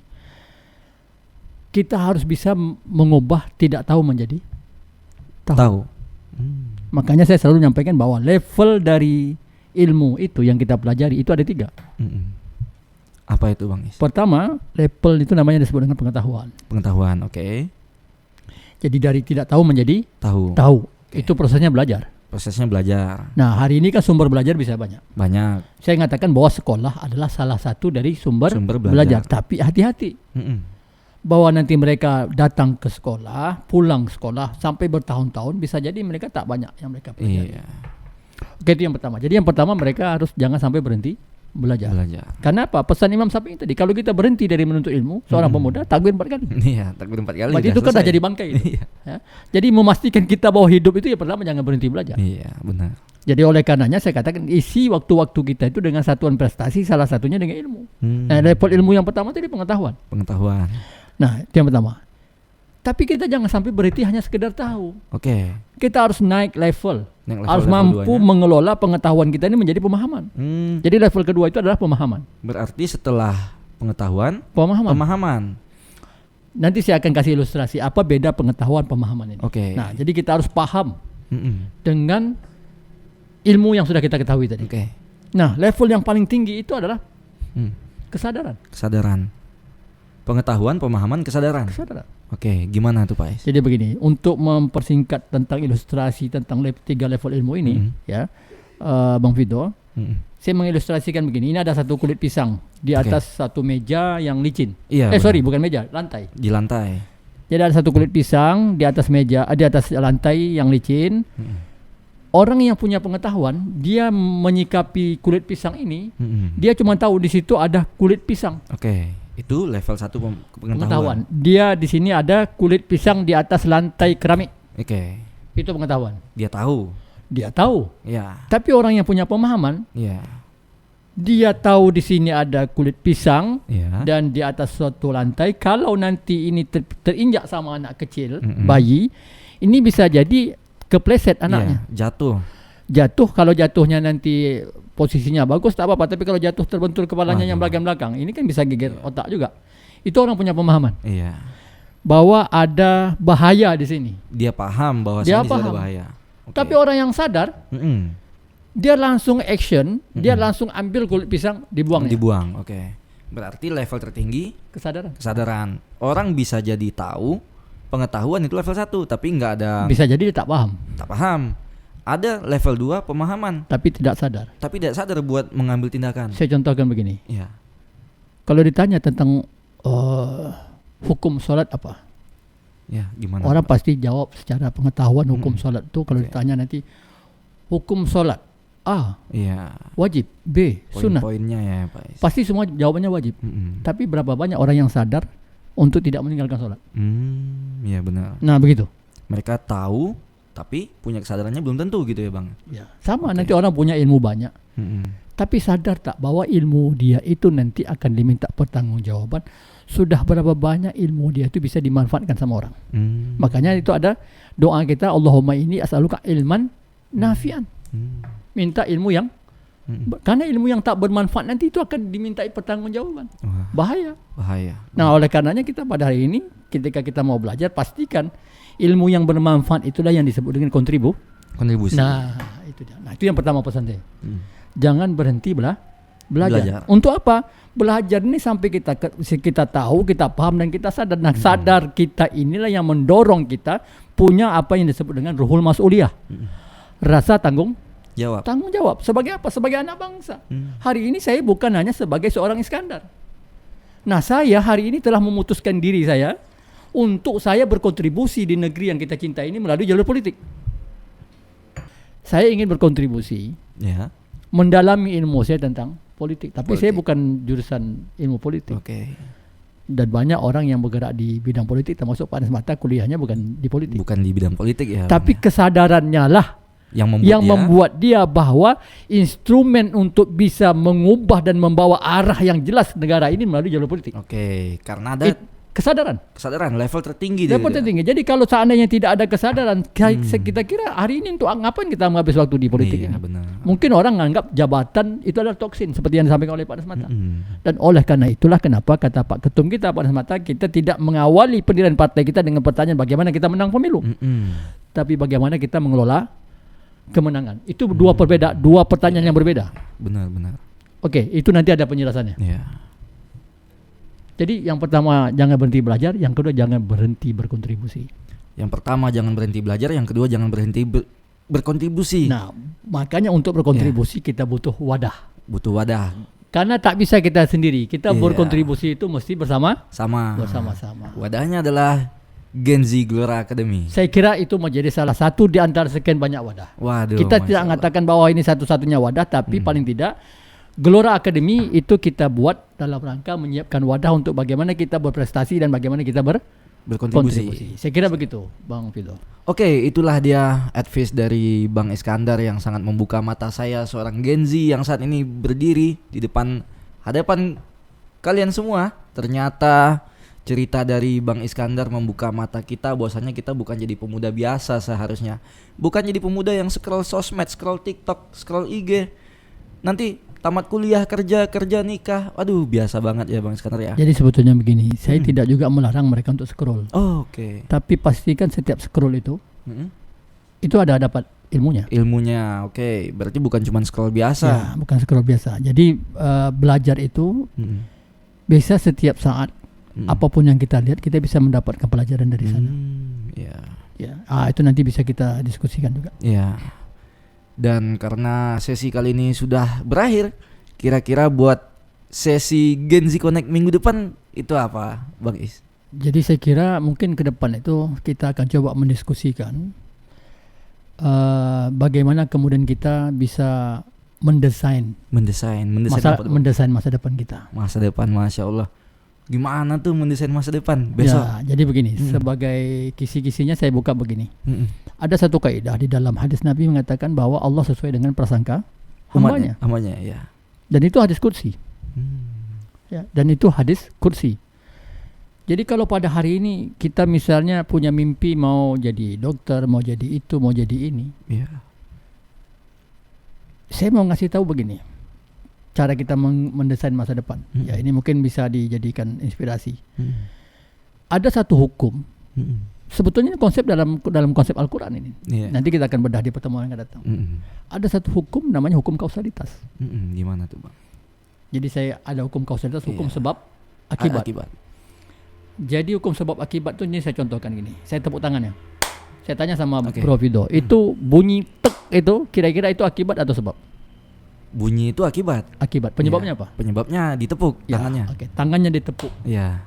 kita harus bisa mengubah tidak tahu menjadi tahu. Makanya saya selalu menyampaikan bahwa level dari ilmu itu yang kita pelajari itu ada 3. Apa itu Bang Is? Pertama, level itu namanya disebut dengan pengetahuan. Pengetahuan, oke. Jadi dari tidak tahu menjadi tahu. Okay. Itu prosesnya belajar. Nah, hari ini kan sumber belajar bisa banyak. Saya mengatakan bahwa sekolah adalah salah satu dari sumber belajar. Tapi hati-hati. Bahwa nanti mereka datang ke sekolah, pulang sekolah sampai bertahun-tahun, bisa jadi mereka tak banyak yang mereka pelajari. Oke, itu yang pertama. Jadi yang pertama mereka harus jangan sampai berhenti belajar. Karena apa? Pesan Imam Syafi'i tadi, kalau kita berhenti dari menuntut ilmu, seorang pemuda takbir 4 kali. Iya, takbir 4 kali. Berarti itu kan dah jadi bangkai. Ya. Jadi memastikan kita bahwa hidup itu ya pertama jangan berhenti belajar. Iya, benar. Jadi oleh karenanya saya katakan isi waktu-waktu kita itu dengan satuan prestasi, salah satunya dengan ilmu. Nah, level ilmu yang pertama tadi pengetahuan. Nah, itu yang pertama. Tapi kita jangan sampai berhenti hanya sekedar tahu. Oke. Kita harus naik level harus mampu mengelola pengetahuan kita ini menjadi pemahaman. Jadi level kedua itu adalah pemahaman. Berarti setelah pengetahuan, pemahaman. Nanti saya akan kasih ilustrasi apa beda pengetahuan pemahaman ini. Oke. Nah, jadi kita harus paham dengan ilmu yang sudah kita ketahui tadi. Oke. Nah, level yang paling tinggi itu adalah kesadaran. Pengetahuan, pemahaman, kesadaran. Oke, gimana tuh Pak Is? Jadi begini, untuk mempersingkat tentang ilustrasi tentang 3 level ilmu ini, ya, Bang Fido, saya mengilustrasikan begini. Ini ada satu kulit pisang di atas satu meja yang licin. Bukan meja, lantai. Di lantai. Jadi ada satu kulit pisang di atas meja, di atas lantai yang licin. orang yang punya pengetahuan, dia menyikapi kulit pisang ini, dia cuma tahu di situ ada kulit pisang. Oke, itu level 1 pengetahuan. Dia di sini ada kulit pisang di atas lantai keramik. Oke. Itu pengetahuan. Dia tahu. Ya. Tapi orang yang punya pemahaman, dia tahu di sini ada kulit pisang dan di atas suatu lantai. Kalau nanti ini terinjak sama anak kecil, bayi, ini bisa jadi kepleset anaknya. Jatuh. Kalau jatuhnya nanti posisinya bagus tak apa-apa. Tapi kalau jatuh terbentur kepalanya yang belakang-belakang, ini kan bisa geger otak juga. Itu orang punya pemahaman. Bahwa ada bahaya di sini. Dia paham bahwa sini ada bahaya. Tapi orang yang sadar, dia langsung action, dia langsung ambil kulit pisang, dibuang. Oke. Berarti level tertinggi kesadaran. Orang bisa jadi tahu, pengetahuan itu level 1, tapi enggak ada. Bisa jadi dia tak paham. Ada level 2 pemahaman, tapi tidak sadar buat mengambil tindakan. Saya contohkan begini. Iya. Kalau ditanya tentang hukum sholat apa? Ya, gimana? Orang pasti jawab secara pengetahuan hukum sholat itu. Kalau ditanya nanti hukum sholat A, wajib, B, sunnah. Poin-poinnya ya, Pak. Pasti semua jawabannya wajib. Tapi berapa banyak orang yang sadar untuk tidak meninggalkan sholat? Ya benar. Nah begitu. Mereka tahu, tapi punya kesadarannya belum tentu gitu ya, Bang. Ya, sama. Nanti orang punya ilmu banyak, tapi sadar tak bahwa ilmu dia itu nanti akan diminta pertanggungjawaban. Sudah berapa banyak ilmu dia itu bisa dimanfaatkan sama orang. Makanya itu ada doa kita, Allahumma inni as'aluka ilman nafi'an. Minta ilmu yang karena ilmu yang tak bermanfaat nanti itu akan dimintai pertanggungjawaban. Bahaya. Nah, oleh karenanya kita pada hari ini ketika kita mau belajar, pastikan ilmu yang bermanfaat itulah yang disebut dengan kontribusi. Nah, itu dia. Nah, itu yang pertama pesan saya. Jangan berhenti belajar. Untuk apa? Belajar ini sampai kita tahu, kita paham dan kita sadar. Nah, sadar kita inilah yang mendorong kita punya apa yang disebut dengan ruhul mas'uliyah. Rasa tanggung jawab. Sebagai apa? Sebagai anak bangsa. Hari ini saya bukan hanya sebagai seorang Iskandar. Nah, saya hari ini telah memutuskan diri saya untuk saya berkontribusi di negeri yang kita cintai ini melalui jalur politik. Saya ingin berkontribusi, mendalami ilmu saya tentang politik. Tapi saya bukan jurusan ilmu politik. Dan banyak orang yang bergerak di bidang politik, termasuk Pak Anas Mata, kuliahnya bukan di politik. Bukan di bidang politik ya. Tapi kesadarannya lah yang membuat dia bahwa instrumen untuk bisa mengubah dan membawa arah yang jelas negara ini melalui jalur politik. Karena ada kesadaran level tertinggi. Jadi kalau seandainya tidak ada kesadaran, kita kira hari ini untuk ngapain kita menghabis waktu di politik ini? Benar. Mungkin orang menganggap jabatan itu adalah toksin seperti yang disampaikan oleh Pak Anas Mata. Dan oleh karena itulah kenapa kata Pak Ketum kita Pak Anas Mata, kita tidak mengawali pendirian partai kita dengan pertanyaan bagaimana kita menang pemilu, tapi bagaimana kita mengelola kemenangan. Itu dua pertanyaan yang berbeda. Benar. Itu nanti ada penjelasannya. Jadi yang pertama jangan berhenti belajar, yang kedua jangan berhenti berkontribusi. Yang pertama jangan berhenti belajar, yang kedua jangan berhenti berkontribusi. Nah, makanya untuk berkontribusi kita butuh wadah. Karena tak bisa kita sendiri. Kita berkontribusi itu mesti bersama-sama. Wadahnya adalah Gen Z Gelora Academy. Saya kira itu menjadi salah satu di antara sekian banyak wadah. Kita tidak mengatakan bahwa ini satu-satunya wadah, tapi paling tidak Gelora Academy itu kita buat dalam rangka menyiapkan wadah untuk bagaimana kita berprestasi dan bagaimana kita berkontribusi. Saya kira begitu, Bang Fido. Itulah dia advice dari Bang Iskandar yang sangat membuka mata saya, seorang Gen Z yang saat ini berdiri di hadapan kalian semua. Ternyata cerita dari Bang Iskandar membuka mata kita bahwasanya kita bukan jadi pemuda biasa seharusnya. Bukan jadi pemuda yang scroll sosmed, scroll TikTok, scroll IG. Nanti tamat kuliah, kerja nikah. Waduh, biasa banget ya Bang Iskandar ya. Jadi sebetulnya begini, saya tidak juga melarang mereka untuk scroll. Tapi pastikan setiap scroll itu ada dapat ilmunya. Berarti bukan cuma scroll biasa. Ya, bukan scroll biasa. Jadi belajar itu bisa setiap saat. Apapun yang kita lihat, kita bisa mendapatkan pelajaran dari sana. Itu nanti bisa kita diskusikan juga. Dan karena sesi kali ini sudah berakhir, kira-kira buat sesi Gen Z Connect minggu depan itu apa, Bang Is? Jadi saya kira mungkin ke depan itu kita akan coba mendiskusikan bagaimana kemudian kita bisa mendesain mendesain masa depan kita. masa depan, Masya Allah. Gimana tuh mendesain masa depan besok? Ya, jadi begini, sebagai kisi-kisinya saya buka begini. Ada satu kaidah di dalam hadis Nabi mengatakan bahwa Allah sesuai dengan prasangka hambanya. Ya. Dan itu hadis kursi. Ya, dan itu hadis kursi. Jadi kalau pada hari ini kita misalnya punya mimpi mau jadi dokter, mau jadi itu, mau jadi ini. Ya. Saya mau ngasih tahu begini. Cara kita mendesain masa depan. Ya, ini mungkin bisa dijadikan inspirasi. Ada satu hukum. Sebetulnya konsep dalam konsep Al-Qur'an ini. Yeah. Nanti kita akan bedah di pertemuan yang akan datang. Ada satu hukum namanya hukum kausalitas. Gimana tuh, Bang? Jadi saya ada hukum kausalitas, hukum sebab akibat. Jadi hukum sebab akibat tuh ini saya contohkan gini. Saya tepuk tangannya. Saya tanya sama Bro Vido, itu bunyi tek itu kira-kira itu akibat atau sebab? Bunyi itu akibat. Penyebabnya apa? Penyebabnya ditepuk tangannya. Tangannya ditepuk. Ya.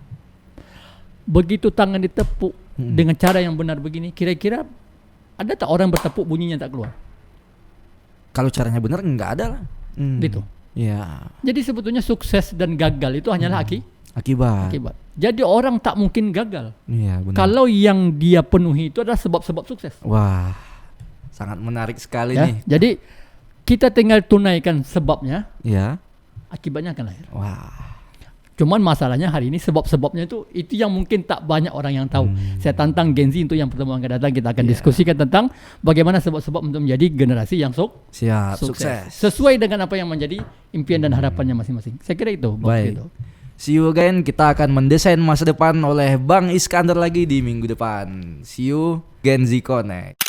Begitu tangan ditepuk dengan cara yang benar begini, kira-kira ada tak orang bertepuk bunyinya tak keluar? Kalau caranya benar enggak ada lah. Gitu. Ya. Jadi sebetulnya sukses dan gagal itu hanyalah akibat. Jadi orang tak mungkin gagal. Iya, benar. Kalau yang dia penuhi itu adalah sebab-sebab sukses. Wah. Sangat menarik sekali nih. Jadi kita tinggal tunaikan sebabnya. Ya. Akibatnya akan lahir. Wah. Cuman masalahnya hari ini sebab-sebabnya itu yang mungkin tak banyak orang yang tahu. Saya tantang Gen Z untuk yang pertemuan akan datang, kita akan diskusikan tentang bagaimana sebab-sebab untuk menjadi generasi yang sukses. Sesuai dengan apa yang menjadi impian dan harapannya masing-masing. Saya kira itu. Baik. See you again. Kita akan mendesain masa depan oleh Bang Iskandar lagi di minggu depan. See you Gen Z Connect.